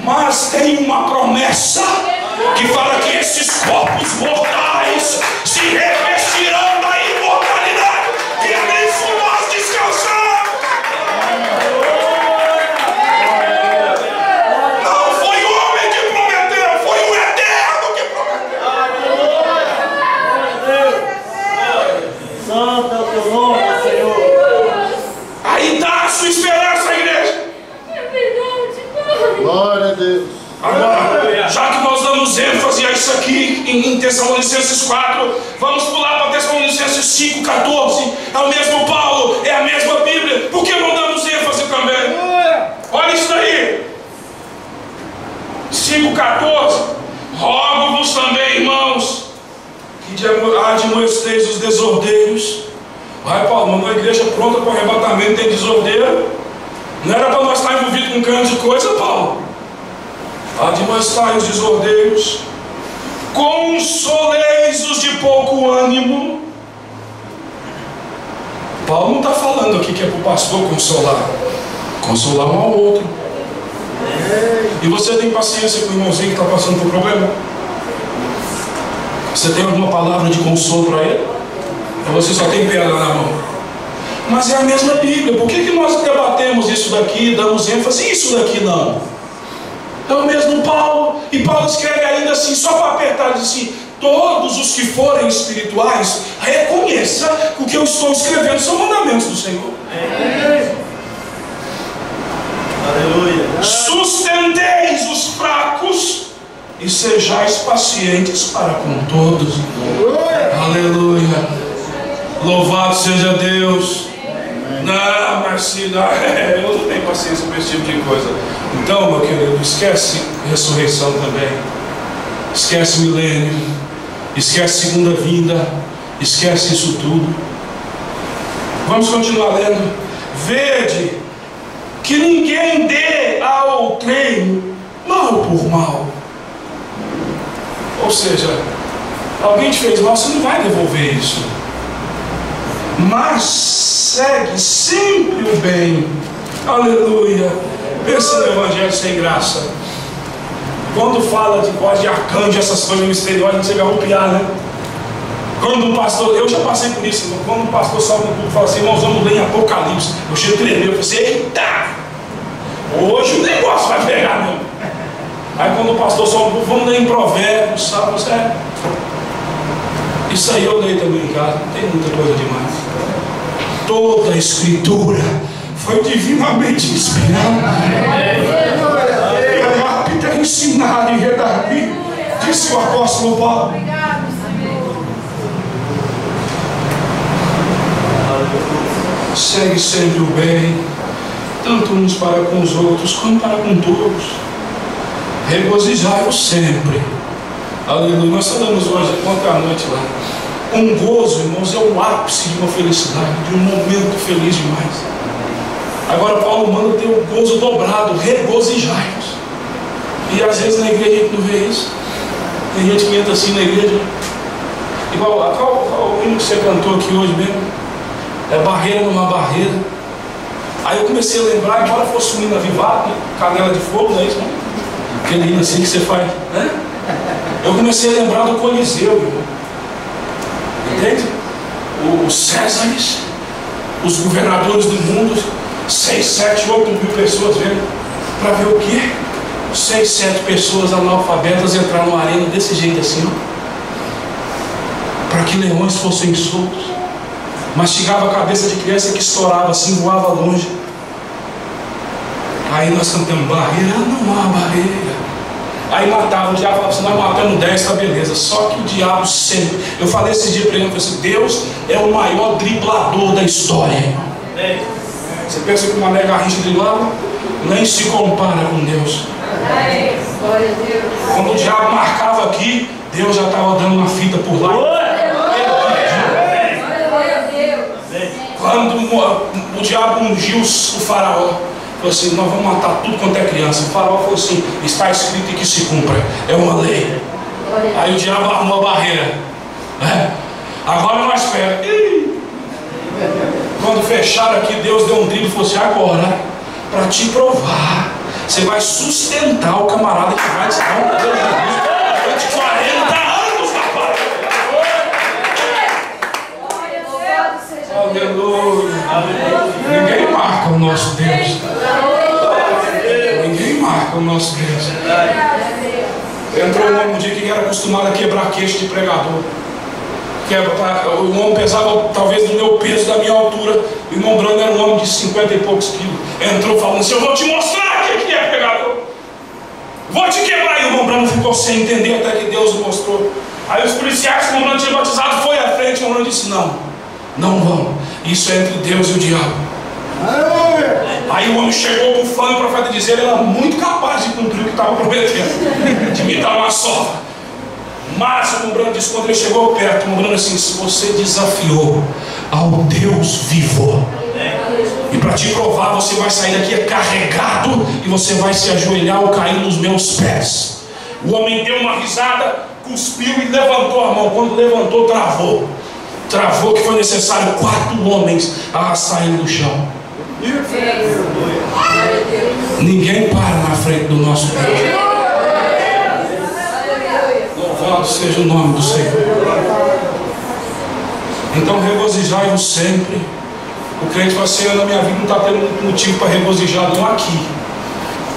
Mas tem uma promessa que fala que esses corpos mortais se revestirão da imortalidade, que é nisso nós descansamos. Não foi o homem que prometeu, foi o Eterno que prometeu. Santo é o teu nome, Senhor. Aí dá a sua esperança, igreja. Glória a Deus. Agora, já que nós damos ênfase a isso aqui em Tessalonicenses 4, vamos pular para Tessalonicenses 5,14. É o mesmo Paulo, é a mesma Bíblia. Por que não damos ênfase também? Olha isso daí. 5,14. Rogo-vos também, irmãos, que admoesteis os desordeiros. Vai, Paulo, mandou a igreja pronta para o arrebatamento, tem desordeiro. Não era para nós estar envolvidos com um grande coisa, Paulo. Admoestai os desordeiros, consoleis os de pouco ânimo. Paulo não está falando aqui que é para o pastor consolar um ao outro. E você tem paciência com o irmãozinho que está passando por problema? Você tem alguma palavra de consolo para ele? Ou você só tem pedra na mão? Mas é a mesma Bíblia. Por que nós debatemos isso daqui, damos ênfase e isso daqui não? É o mesmo Paulo, e Paulo escreve ainda assim, só para apertar, diz assim: todos os que forem espirituais, reconheça que o que eu estou escrevendo são mandamentos do Senhor. Aleluia. Sustenteis os fracos e sejais pacientes para com todos. Aleluia. Louvado seja Deus. Não, mas se não, eu não tenho paciência para esse tipo de coisa. Então, meu querido, esquece ressurreição também. Esquece milênio. Esquece segunda vinda. Esquece isso tudo. Vamos continuar lendo. Vede que ninguém dê ao outrem mal por mal. Ou seja, alguém te fez mal, você não vai devolver isso. Mas segue sempre o bem. Aleluia. Pensa no evangelho sem graça. Quando fala de voz de arcanjo, essas coisas misteriosas, a gente chega a arrupiar, né? Quando o pastor, eu já passei por isso, quando o pastor sobe no púlpito e fala assim, irmãos, vamos ler em Apocalipse, eu chego a tremer, eu falei assim, eita, hoje o negócio vai pegar mesmo. Aí quando o pastor sobe no púlpito, vamos ler em Provérbios, sabe? Isso aí eu leio também em casa, não tem muita coisa demais. Toda a escritura foi divinamente inspirada. É apta a ensinar e redarguir, disse o apóstolo Paulo. Segue sempre o bem, tanto uns para com os outros, como para com todos. Regozijai-vos sempre. Aleluia. Nós falamos hoje, ontem à noite lá. Um gozo, irmãos, é o ápice de uma felicidade, de um momento feliz demais. Agora Paulo manda ter o gozo dobrado, regozijai-vos. E às vezes na igreja a gente não vê isso. Tem gente que entra assim na igreja, igual qual o hino que você cantou aqui hoje mesmo? É barreira numa barreira. Aí eu comecei a lembrar, embora fosse um hino avivado, né? Canela de fogo, não é isso? Não? Aquele hino assim que você faz, né? Eu comecei a lembrar do Coliseu, irmão. Entende? Os Césares, os governadores do mundo, 6, 7, 8 mil pessoas vendo, para ver o quê? 6, 7 pessoas analfabetas entrar numa arena desse jeito assim, ó, para que leões fossem soltos. Mastigava a cabeça de criança que estourava assim, voava longe. Aí nós cantamos, barreira não há barreira. Aí matava, o diabo falava assim, nós matamos 10, tá beleza. Só que o diabo sempre, eu falei esse dia para ele, eu falei assim, Deus é o maior driblador da história, irmão. Você pensa que uma Mané Garrincha driblava? Nem se compara com Deus. Quando o diabo marcava aqui, Deus já estava dando uma fita por lá. Quando o diabo ungiu o faraó, falou assim: nós vamos matar tudo quanto é criança. O faraó falou assim: está escrito e que se cumpra, é uma lei. Aí o diabo arrumou a barreira, né? Agora nós espera. Quando fecharam aqui, Deus deu um drible e falou assim: agora, para te provar, você vai sustentar o camarada que vai te dar um poder de Jesus durante 40 anos, rapaz. Aleluia. Ninguém marca o nosso Deus. Ninguém marca o nosso Deus. Entrou um homem um dia que era acostumado a quebrar queixo de pregador. O homem pesava talvez do meu peso, da minha altura. O irmão Brando era um homem de 50 e poucos quilos. Entrou falando assim: eu vou te mostrar o que é pregador. Vou te quebrar. E o irmão Brando ficou sem entender até que Deus o mostrou. Aí os policiais que o irmão Brando tinha batizado foi à frente. O irmão Brando disse: não vão. Isso é entre Deus e o diabo. Aí o homem chegou bufando e o profeta dizia: ele era muito capaz de cumprir o que estava prometendo, de me dar uma sova. Mas o irmão Brando disse, quando ele chegou perto, o irmão Brando assim: se você desafiou ao Deus vivo, e para te provar, você vai sair daqui carregado e você vai se ajoelhar ou cair nos meus pés. O homem deu uma risada, cuspiu e levantou a mão. Quando levantou, travou que foi necessário 4 homens arrastarem do chão. Ninguém para na frente do nosso Deus. Louvado seja o nome do Senhor. Então regozijai-vos sempre. O crente vai ser: na minha vida não está tendo muito motivo para regozijar, não aqui.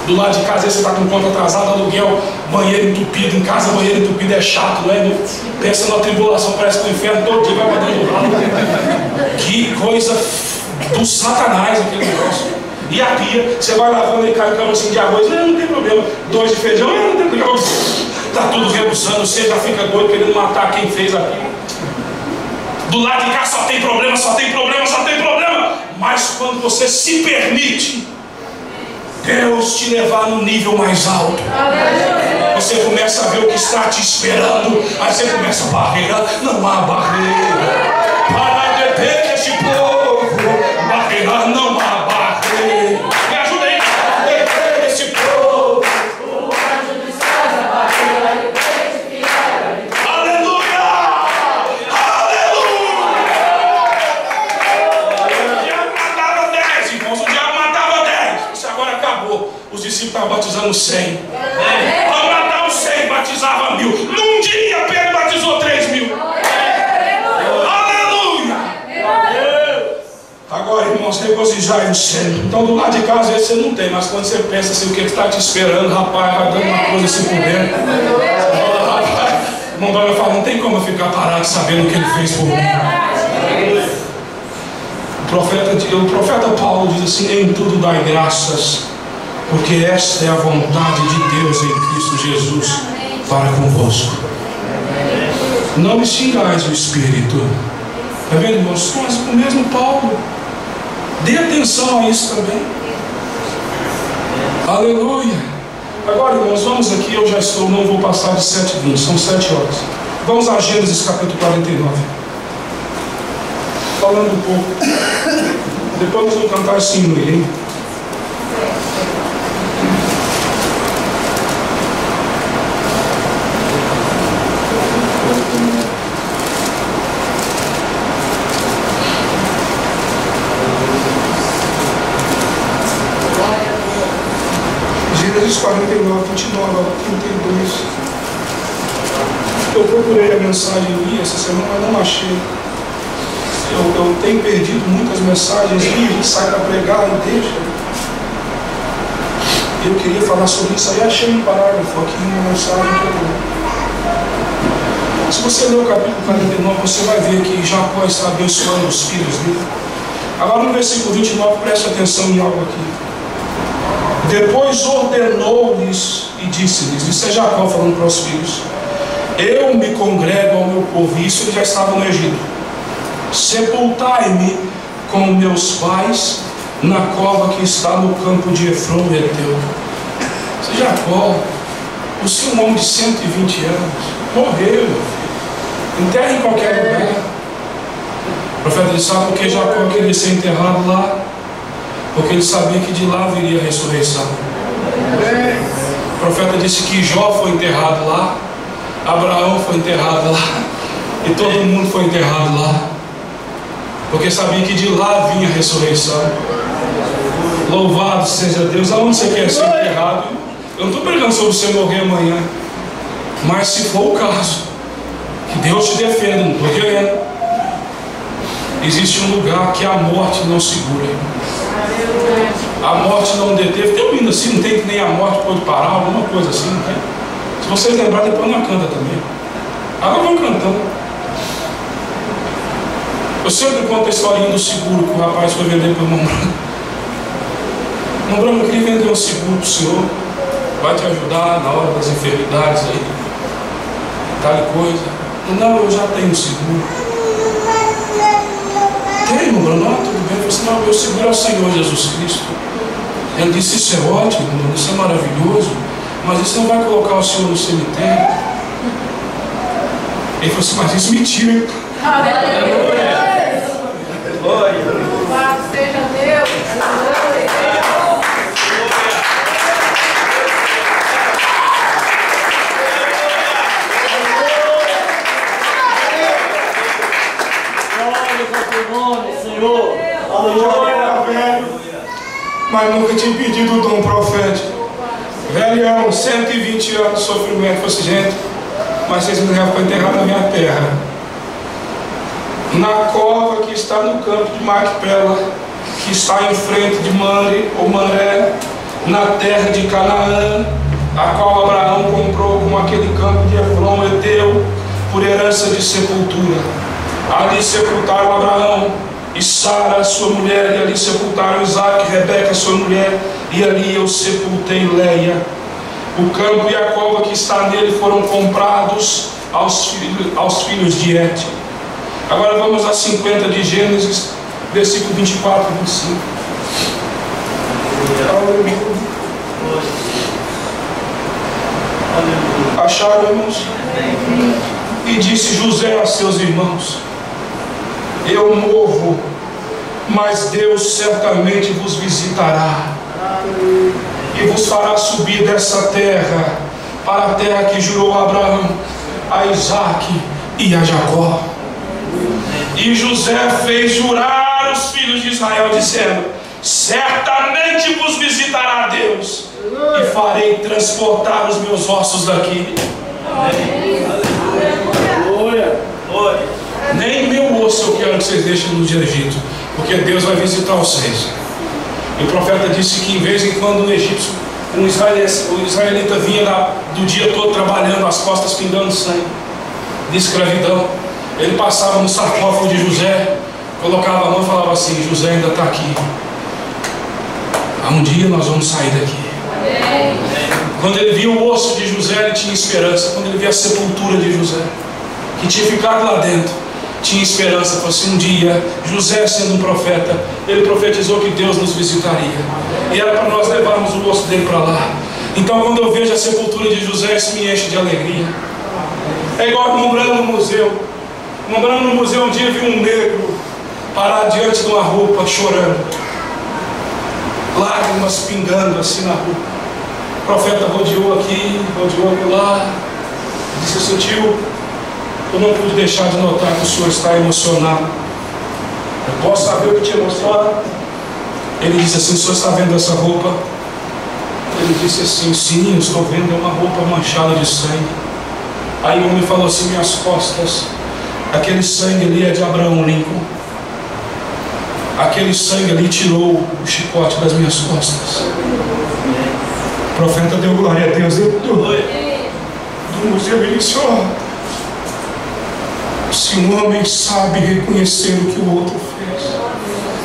Do lado de casa você está com conta atrasada, aluguel, banheiro entupido. Em casa banheiro entupido é chato, não é? Pensa na tribulação, parece que o inferno todo dia vai para dentro do lado. Que coisa do Satanás aquele negócio. E a pia, você vai lavando e cai um carocinho de arroz, não tem problema. 2 de feijão, não tem problema. Está tudo rebusando, você já fica doido querendo matar quem fez aquilo. Do lado de cá só tem problema, só tem problema, só tem problema. Mas quando você se permite Deus te levar no nível mais alto, você começa a ver o que está te esperando. Aí você começa: barreira, não há barreira para deter este povo. Barreira, não há barreira. Me ajuda aí, deter este povo. Aleluia! Aleluia! O diabo matava 10, irmãos. O diabo matava 10. Isso agora acabou. Os discípulos estavam batizando 100. Ao matar os 100, batizava 1000. Num dia Pedro batizou 3000. Agora, irmãos, regozijai-vos sempre. Então, do lado de casa, às vezes você não tem, mas quando você pensa assim, o que está te esperando, rapaz, vai dando uma coisa assim por dentro. Rapaz, o irmão vai falar: não tem como eu ficar parado sabendo o que ele fez por mim. O profeta Paulo diz assim: em tudo dai graças, porque esta é a vontade de Deus em Cristo Jesus para convosco. Não me xingais o Espírito. Está vendo, irmãos? Mas o mesmo Paulo. Dê atenção a isso também. Aleluia. Agora, irmãos, vamos aqui. Eu já estou, não vou passar de 7h20, são 7 horas. Vamos a Gênesis capítulo 49. Falando um pouco. Depois nós vamos cantar esse hino aí, hein? Gênesis 49, 29 ao 32. Eu procurei a mensagem ali essa semana, mas não achei. Eu tenho perdido muitas mensagens, e a gente sai para pregar e deixa. Eu queria falar sobre isso aí, achei um parágrafo aqui, uma mensagem que eu dou. Se você ler o capítulo 49, você vai ver que Jacó está abençoando os filhos dele. Agora no versículo 29, preste atenção em algo aqui. Depois ordenou-lhes e disse-lhes, isso é Jacó falando para os filhos: eu me congrego ao meu povo. Isso ele já estava no Egito. Sepultai-me com meus pais na cova que está no campo de Efron, Eteu. Isso é Jacó. Você é um homem de 120 anos. Morreu, meu filho. Enterra em qualquer lugar. O profeta disse: sabe por que Jacó queria ser enterrado lá? Porque ele sabia que de lá viria a ressurreição. O profeta disse que Jó foi enterrado lá, Abraão foi enterrado lá, e todo mundo foi enterrado lá, porque sabia que de lá vinha a ressurreição. Louvado seja Deus. Aonde você quer ser enterrado? Eu não estou pregando sobre você morrer amanhã, mas se for o caso, que Deus te defenda. Não estou querendo. Existe um lugar que a morte não segura. A morte não deteve. Tem um hino assim, não tem que nem a morte pode parar, alguma coisa assim, não tem? Se vocês lembrarem, depois não canta também. Agora vamos cantando. Eu sempre conto a historinha do seguro que o rapaz foi vender para o irmão Branco. Irmão Branco, eu queria vender um seguro para o senhor. Vai te ajudar na hora das enfermidades aí, tal coisa. Não, eu já tenho seguro. Tem, irmão Branco? Não, tudo bem. Eu falei assim: não, meu seguro é o Senhor Jesus Cristo. Ele disse: isso é ótimo, isso é maravilhoso, mas isso não vai colocar o senhor no cemitério. Ele falou assim: mas isso me tira. Aleluia. Louvado seja Deus. Senhor, aleluia, mas nunca tinha pedido o dom profético. Velhão, 120 anos de sofrimento. Falei assim: gente, mas vocês me levam para enterrar na minha terra, na cova que está no campo de Macpela, que está em frente de Manre ou Manré, na terra de Canaã, a qual Abraão comprou com aquele campo de Efron, Eteu, por herança de sepultura. Ali sepultaram Abraão e Sara, sua mulher, e ali sepultaram Isaque, Rebeca, sua mulher, e ali eu sepultei Leia. O campo e a cova que está nele foram comprados aos filhos de Et. Agora vamos a 50 de Gênesis, versículo 24 e 25. Acharam, irmãos? E disse José a seus irmãos: eu morro, mas Deus certamente vos visitará e vos fará subir dessa terra para a terra que jurou a Abraão, a Isaque e a Jacó. E José fez jurar os filhos de Israel, dizendo: certamente vos visitará Deus, e farei transportar os meus ossos daqui. Nem meu osso eu quero que vocês deixem no Egito, porque Deus vai visitar vocês. E o profeta disse que em vez em quando um egípcio, o israelita vinha do dia todo trabalhando, as costas pingando sangue, de escravidão, ele passava no sarcófago de José, colocava a mão e falava assim: José ainda está aqui, um dia nós vamos sair daqui. Quando ele via o osso de José, ele tinha esperança. Quando ele via a sepultura de José, que tinha ficado lá dentro, tinha esperança. Falou assim: um dia, José sendo um profeta, ele profetizou que Deus nos visitaria, e era para nós levarmos o osso dele para lá. Então quando eu vejo a sepultura de José, isso me enche de alegria. É igual lembrando no museu. Lembrando no museu, um dia vi um negro parar diante de uma roupa chorando, lágrimas pingando assim na roupa. O profeta rodeou aqui, rodeou lá, disse assim: tio, eu não pude deixar de notar que o senhor está emocionado. Eu posso saber o que te emociona? Ele disse assim: o senhor está vendo essa roupa? Ele disse assim: sim, eu estou vendo, é uma roupa manchada de sangue. Aí o homem falou assim: minhas costas, aquele sangue ali é de Abraão Lincoln. Aquele sangue ali tirou o chicote das minhas costas. O profeta deu glória a Deus dentro do museu. Ele disse: ó, se um homem sabe reconhecer o que o outro fez.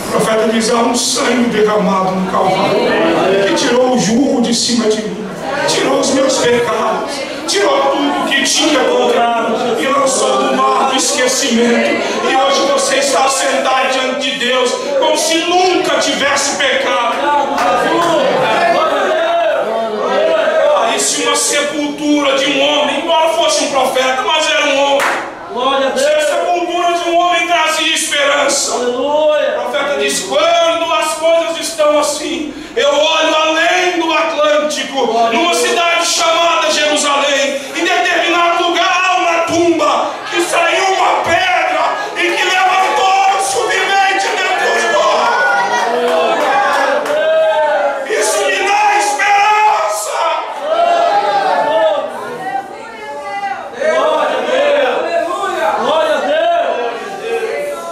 O profeta diz: há um sangue derramado no Calvário que tirou o jugo de cima de mim, tirou os meus pecados, tirou tudo que tinha contra e lançou no mar do esquecimento. E hoje você está sentado diante de Deus como se nunca tivesse pecado. E se uma sepultura profeta, mas era um homem. Glória a Se a Deus. sepultura de um homem trazia esperança. Aleluia. O profeta diz: quando as coisas estão assim, eu olho além do Atlântico, numa cidade chamada Jerusalém. Em determinado lugar há uma tumba, que saiu uma pedra e que levantou-se o vivente dentre os mortos. Isso me dá esperança. Glória a Deus. Glória a Deus.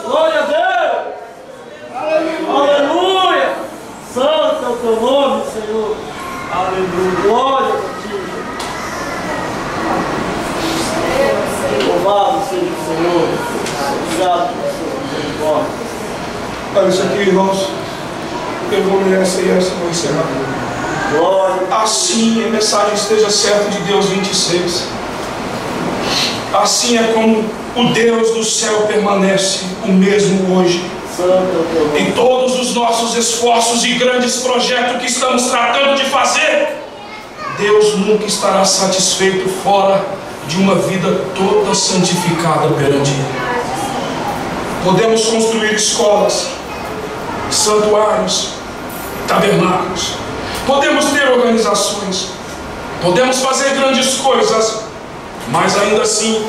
Glória a Deus. Aleluia. Santo é o teu nome, Senhor. Aleluia. Glória a ti. Louvado seja o Senhor. Obrigado por sua misericórdia. Olha isso aqui, irmãos. Eu vou ler essa e essa vou encerrar. Glória. Assim a mensagem esteja certa de Deus 26. Assim é como o Deus do céu permanece o mesmo hoje. Santo é o teu nome. Em todos os nossos esforços e grandes projetos que estamos tratando de fazer, Deus nunca estará satisfeito fora de uma vida toda santificada perante Ele. Podemos construir escolas, santuários, tabernáculos. Podemos ter organizações. Podemos fazer grandes coisas. Mas ainda assim,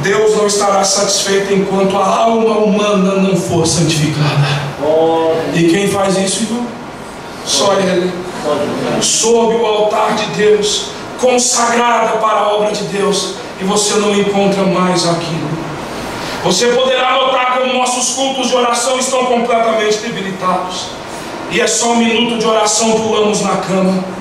Deus não estará satisfeito enquanto a alma humana não for santificada. E quem faz isso, irmão? Só Ele. Sob o altar de Deus, consagrada para a obra de Deus, e você não encontra mais aquilo. Você poderá notar como nossos cultos de oração estão completamente debilitados. E é só um minuto de oração, pulamos na cama.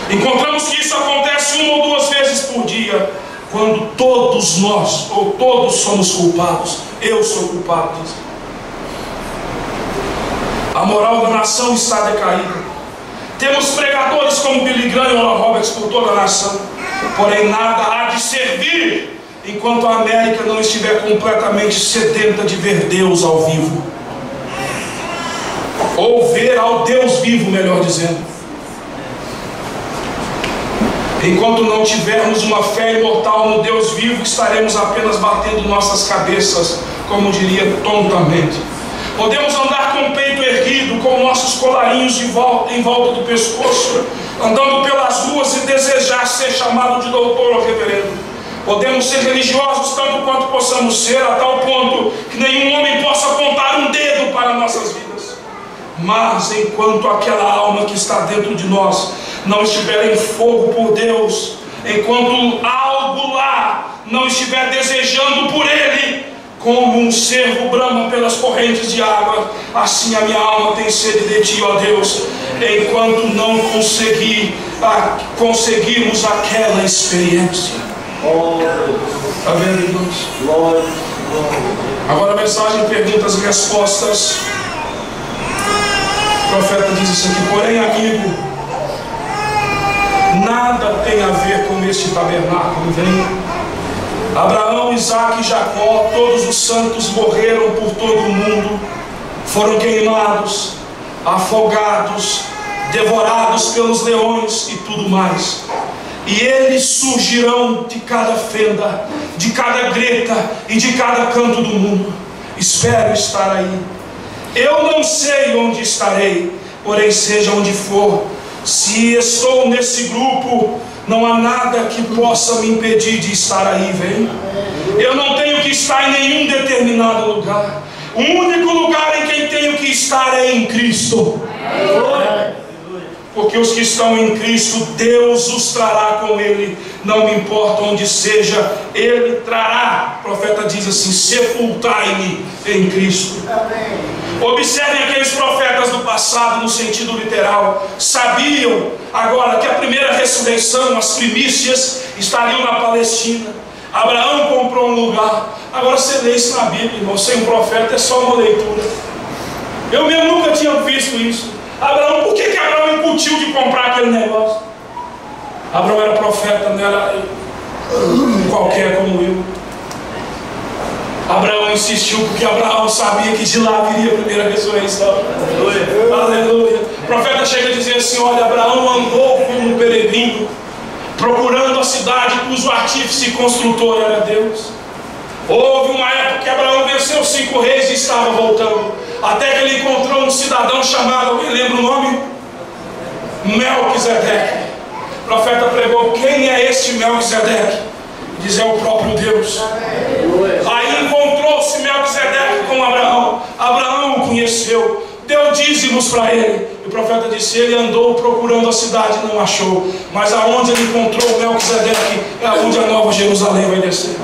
Encontramos que isso acontece 1 ou 2 vezes por dia, quando todos nós, ou todos somos culpados. Eu sou culpado disso. A moral da nação está decaída. Temos pregadores como Billy Graham e Oral Roberts por toda a nação. Porém nada há de servir enquanto a América não estiver completamente sedenta de ver Deus ao vivo. Ou ver ao Deus vivo, melhor dizendo. Enquanto não tivermos uma fé imortal no Deus vivo, estaremos apenas batendo nossas cabeças, como diria tontamente. Podemos andar com o peito erguido, com nossos colarinhos em volta do pescoço, andando pelas ruas e desejar ser chamado de doutor ou reverendo. Podemos ser religiosos tanto quanto possamos ser, a tal ponto que nenhum homem possa apontar um dedo para nossas vidas. Mas enquanto aquela alma que está dentro de nós não estiver em fogo por Deus, enquanto algo lá não estiver desejando por Ele, como um cervo brama pelas correntes de água, assim a minha alma tem sede de Ti, ó Deus, enquanto não conseguirmos aquela experiência. Está vendo, irmãos? Agora a mensagem perguntas e respostas. O profeta diz isso aqui: porém, amigo, nada tem a ver com este tabernáculo. Vem. Abraão, Isaque e Jacó, todos os santos morreram por todo o mundo, foram queimados, afogados, devorados pelos leões e tudo mais. E eles surgirão de cada fenda, de cada greta e de cada canto do mundo. Espero estar aí. Eu não sei onde estarei, porém seja onde for, se estou nesse grupo, não há nada que possa me impedir de estar aí, vem. Eu não tenho que estar em nenhum determinado lugar. O único lugar em que tenho que estar é em Cristo. Porque os que estão em Cristo, Deus os trará com Ele. Não me importa onde seja, Ele trará. O profeta diz assim: sepultai-me em Cristo. Observem aqueles profetas do passado no sentido literal. Sabiam agora que a primeira ressurreição, as primícias, estariam na Palestina. Abraão comprou um lugar. Agora você lê isso na Bíblia, irmão. Sem um profeta é só uma leitura. Eu mesmo nunca tinha visto isso. Abraão, por que Abraão incutiu de comprar aquele negócio? Abraão era profeta, não era qualquer como eu. Abraão insistiu porque Abraão sabia que de lá viria a primeira ressurreição. Aleluia. Aleluia. O profeta chega a dizer assim: olha, Abraão andou como um peregrino procurando a cidade cujo artífice e construtor era Deus. Houve uma época que Abraão venceu 5 reis e estava voltando, até que ele encontrou um cidadão chamado, alguém lembra o nome? Melquisedeque. O profeta pregou: quem é este Melquisedeque? Diz: é o próprio Deus. Aí encontrou-se Melquisedeque com Abraão. Abraão o conheceu, deu dízimos para ele. E o profeta disse: ele andou procurando a cidade e não achou, mas aonde ele encontrou Melquisedeque é aonde a Nova Jerusalém vai descer.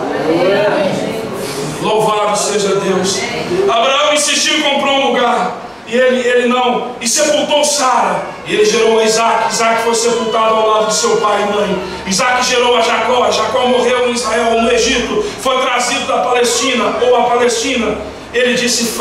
Louvado seja Deus. Abraão insistiu e comprou um lugar, e ele não, e sepultou Sara, e ele gerou a Isaac. Isaac foi sepultado ao lado de seu pai e mãe. Isaac gerou a Jacó. Jacó morreu em Israel, no Egito, foi trazido da Palestina, ou a Palestina. Ele disse: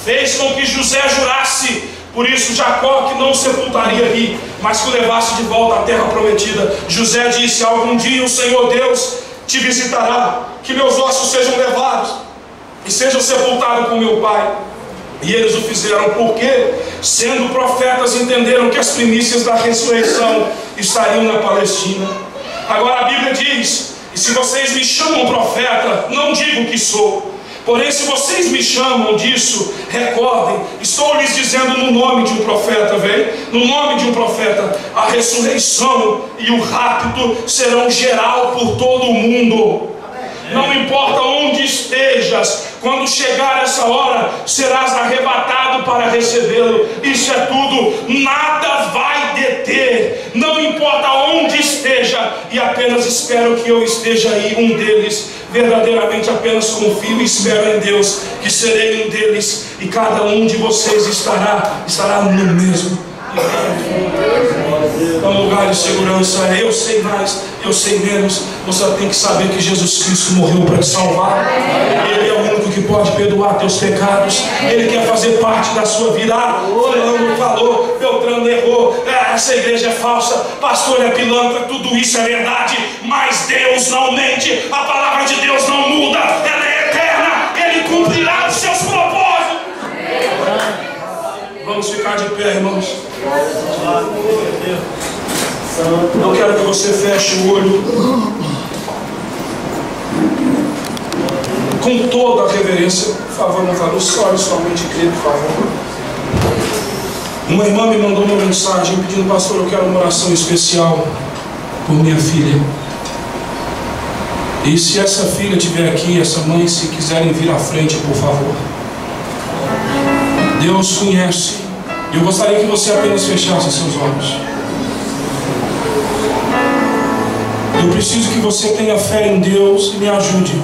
fez com que José jurasse, por isso Jacó, que não sepultaria ali, mas que o levasse de volta à terra prometida. José disse: algum dia o Senhor Deus te visitará, que meus ossos sejam levados e sejam sepultados com meu pai. E eles o fizeram porque, sendo profetas, entenderam que as primícias da ressurreição estariam na Palestina. Agora a Bíblia diz: e se vocês me chamam profeta, não digo que sou. Porém, se vocês me chamam disso, recordem, estou lhes dizendo no nome de um profeta, no nome de um profeta, a ressurreição e o rapto serão geral por todo o mundo. Não importa onde estejas, quando chegar essa hora, serás arrebatado para recebê-lo. Isso é tudo, nada vai deter. Não importa onde esteja, e apenas espero que eu esteja aí, um deles. Verdadeiramente apenas confio e espero em Deus que serei um deles, e cada um de vocês estará no mesmo. É um lugar de segurança. Eu sei mais, eu sei menos. Você tem que saber que Jesus Cristo morreu para te salvar. Ele é o único que pode perdoar teus pecados. Ele quer fazer parte da sua vida. Fulano falou, Beltrano errou, essa igreja é falsa, pastor é pilantra. Tudo isso é verdade, mas Deus não mente. A palavra de Deus não muda, ela é eterna. Ele cumprirá os seus propósitos. Vamos ficar de pé, irmãos. Eu quero que você feche o olho com toda a reverência. Por favor, não fale os olhos, somente creio, por favor. Uma irmã me mandou uma mensagem pedindo: pastor, eu quero uma oração especial por minha filha. E se essa filha estiver aqui, essa mãe, se quiserem vir à frente, por favor. Deus conhece. Eu gostaria que você apenas fechasse seus olhos. Eu preciso que você tenha fé em Deus e me ajude.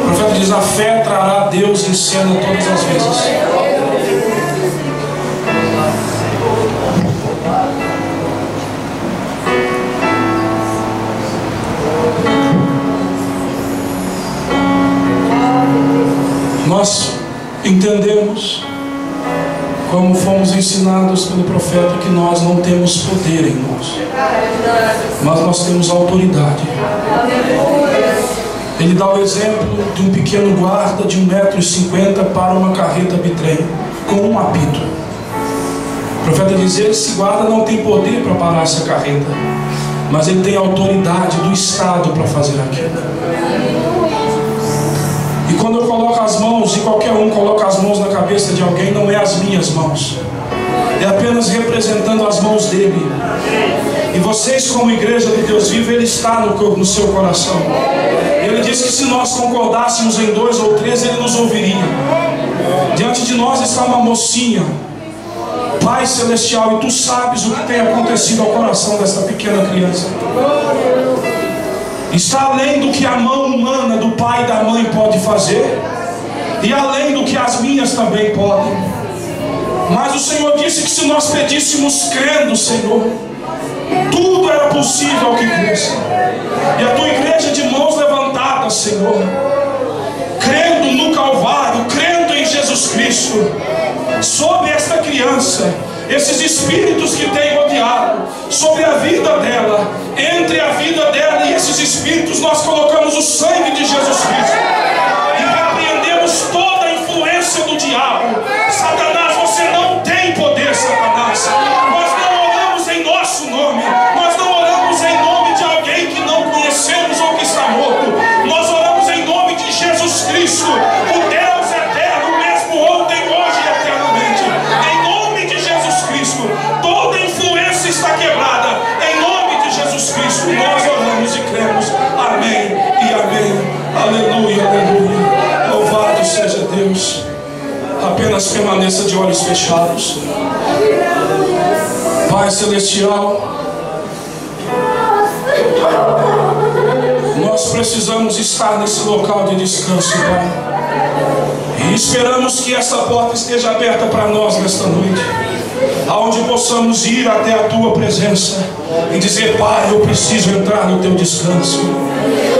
O profeta diz: a fé trará Deus em cena todas as vezes. Nós entendemos, como fomos ensinados pelo profeta, que nós não temos poder em nós, mas nós temos autoridade. Ele dá o exemplo de um pequeno guarda de 1,50 m para uma carreta bitrem com um apito. O profeta diz: esse guarda não tem poder para parar essa carreta, mas ele tem autoridade do Estado para fazer aquilo. E quando eu coloco as mãos, e qualquer um coloca as mãos na cabeça de alguém, não é as minhas mãos, é apenas representando as mãos dele. E vocês, como igreja de Deus vivo, ele está no seu coração. Ele disse que se nós concordássemos em 2 ou 3, ele nos ouviria. Diante de nós está uma mocinha, Pai Celestial, e tu sabes o que tem acontecido ao coração dessa pequena criança. Está além do que a mão humana do pai e da mãe pode fazer, e além do que as minhas também podem. Mas o Senhor disse que se nós pedíssemos crendo, Senhor, tudo era possível ao que cresce. E a tua igreja de mãos levantadas, Senhor, crendo no Calvário, crendo em Jesus Cristo, sobre esta criança, esses espíritos que têm rodeado, sobre a vida dela, entre a vida dela e esses espíritos, nós colocamos o sangue de Jesus Cristo e repreendemos toda a influência do diabo. Satanás, você não tem poder, Satanás. Nós não oramos em nosso nome, nós não oramos apenas permaneça de olhos fechados. Pai Celestial, nós precisamos estar nesse local de descanso, Pai. E esperamos que essa porta esteja aberta para nós nesta noite, aonde possamos ir até a Tua presença e dizer: Pai, eu preciso entrar no Teu descanso.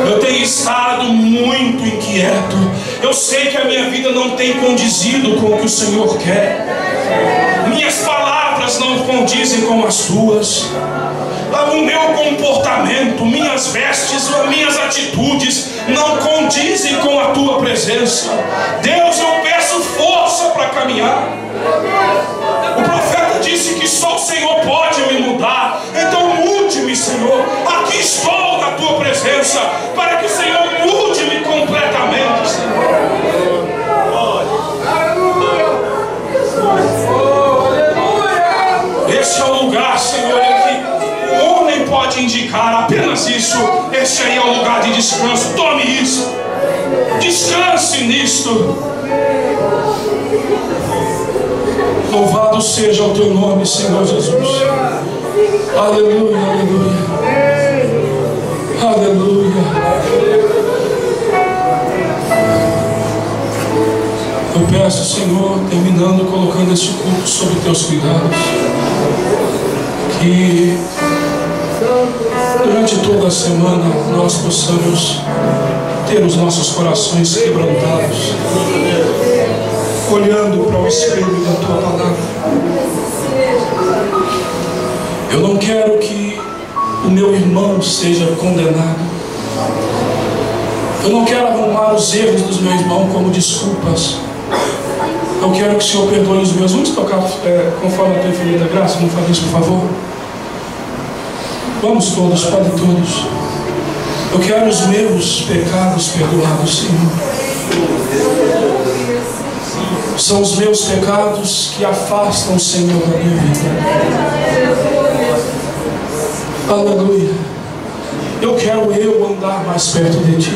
Eu tenho estado muito inquieto. Eu sei que a minha vida não tem condizido com o que o Senhor quer. Minhas palavras não condizem com as Tuas. O meu comportamento, minhas vestes, minhas atitudes não condizem com a Tua presença. Deus, eu peço força para caminhar. O profeta disse que só o Senhor pode me mudar. Então mude-me, Senhor. Aqui estou na Tua presença, para que o Senhor mude-me completamente, Senhor. Este é o lugar, Senhor, em que o homem pode indicar apenas isso. Este aí é o lugar de descanso. Tome isso. Descanse nisto. Louvado seja o Teu nome, Senhor Jesus. Aleluia, aleluia. Aleluia. Eu peço, Senhor, terminando, colocando este culto sob Teus cuidados, que durante toda a semana nós possamos ter os nossos corações quebrantados, olhando para o espelho da Tua palavra. Eu não quero que o meu irmão seja condenado. Eu não quero arrumar os erros dos meus irmãos como desculpas. Eu quero que o Senhor perdoe os meus. Vamos tocar conforme a Tua infinita graça. Vamos fazer isso, por favor. Vamos todos, podem todos. Eu quero os meus pecados perdoados, Senhor. São os meus pecados que afastam o Senhor da minha vida. Aleluia. Eu quero andar mais perto de Ti,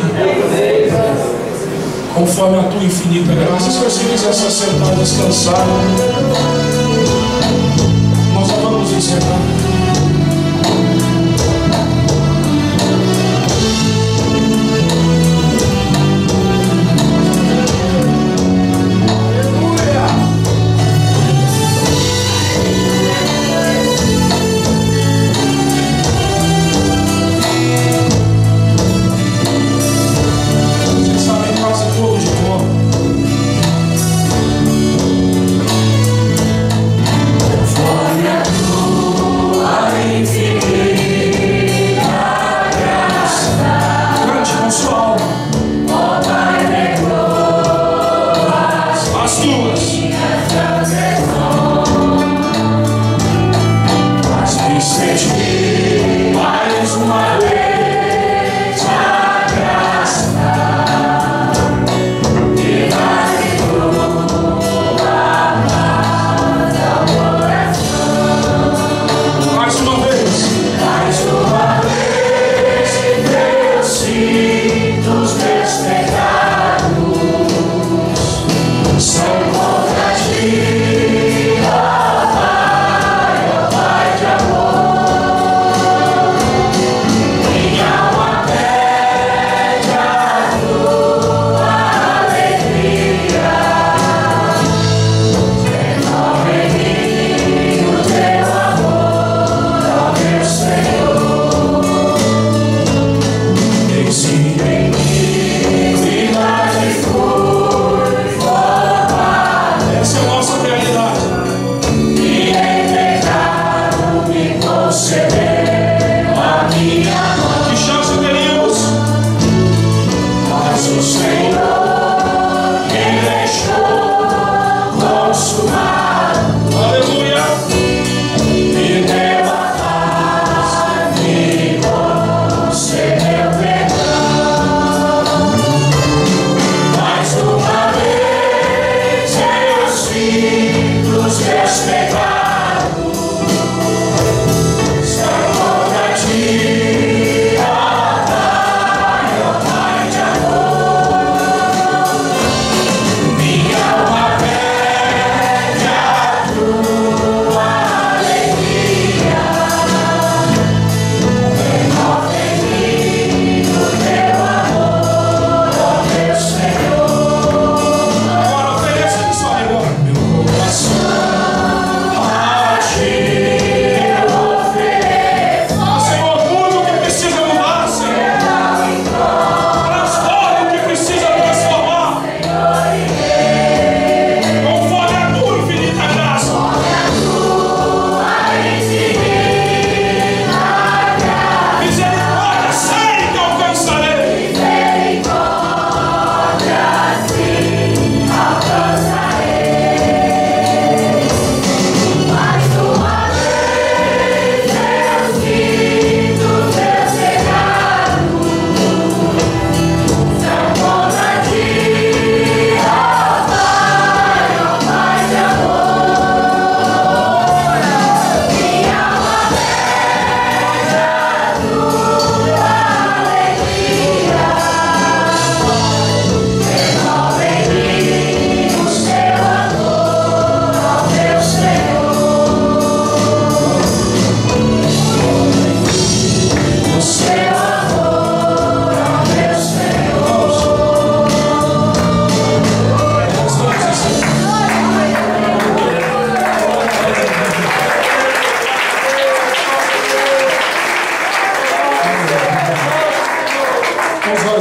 conforme a Tua infinita graça. Se você quiser se assentar, descansar, nós já vamos encerrar. Conforme a Tua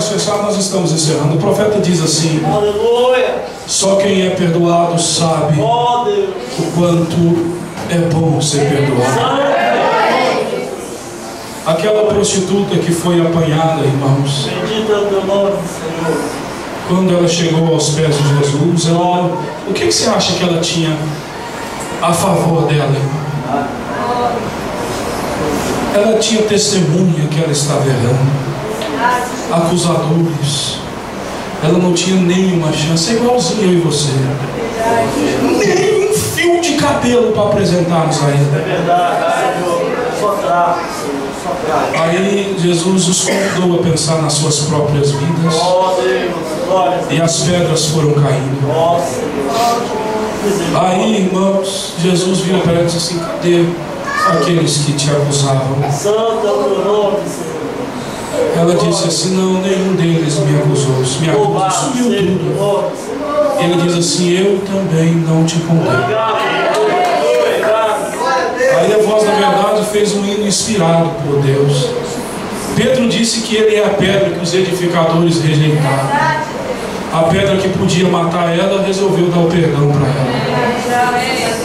olhos fechados, nós estamos encerrando. O profeta diz assim: Aleluia. só quem é perdoado sabe Ó Deus. o quanto é bom ser perdoado. Aquela prostituta que foi apanhada, irmãos, Bendito é o teu nome, Senhor. quando ela chegou aos pés de Jesus, o que você acha que ela tinha a favor dela, irmão? Ela tinha testemunha que ela estava errando, acusadores. Ela não tinha nenhuma chance, é igualzinho eu e você. Nem um fio de cabelo para apresentarmos a ele. É verdade, Senhor. Só trago, Senhor. Só trago. Aí Jesus os convidou a pensar nas suas próprias vidas. Ó Deus, glória a Deus. E as pedras foram caindo. Ó Senhor. Aí, irmãos, Jesus vira para ela e disse assim: cadê aqueles que te acusavam? Santo é o teu nome, Senhor. Ela disse assim: não, nenhum deles me acusou. Me acusou, Louvado sumiu seja o tudo. nome, Senhor. Ele diz assim: eu também não te condeno. Obrigado, obrigado. Aí a voz da verdade fez um hino inspirado por Deus. Pedro disse que ele é a pedra que os edificadores rejeitaram. A pedra que podia matar ela resolveu dar o perdão para ela.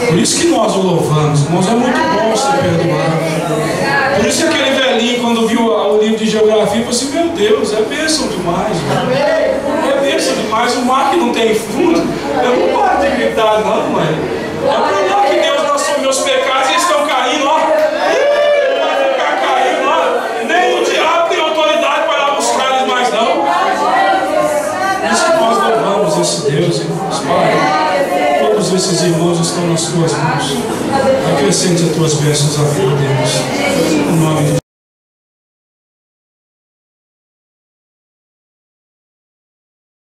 Por isso que nós o louvamos, irmãos. É muito bom ser perdoado. Por isso que aquele velhinho, quando viu o livro de geografia, falou assim: meu Deus, é bênção demais, mano. É bênção demais. O mar que não tem fundo, eu não paro de gritar, não, mãe. É por lá que Deus lançou meus pecados e eles estão caindo, ó. Vai ficar caindo, ó. Nem o diabo tem autoridade para ir lá buscar eles mais, não. Por isso que nós louvamos esse Deus, irmãos. Pai, todos esses irmãos estão nas tuas mãos. Acrescente as tuas bênçãos à vida deles. Em nome de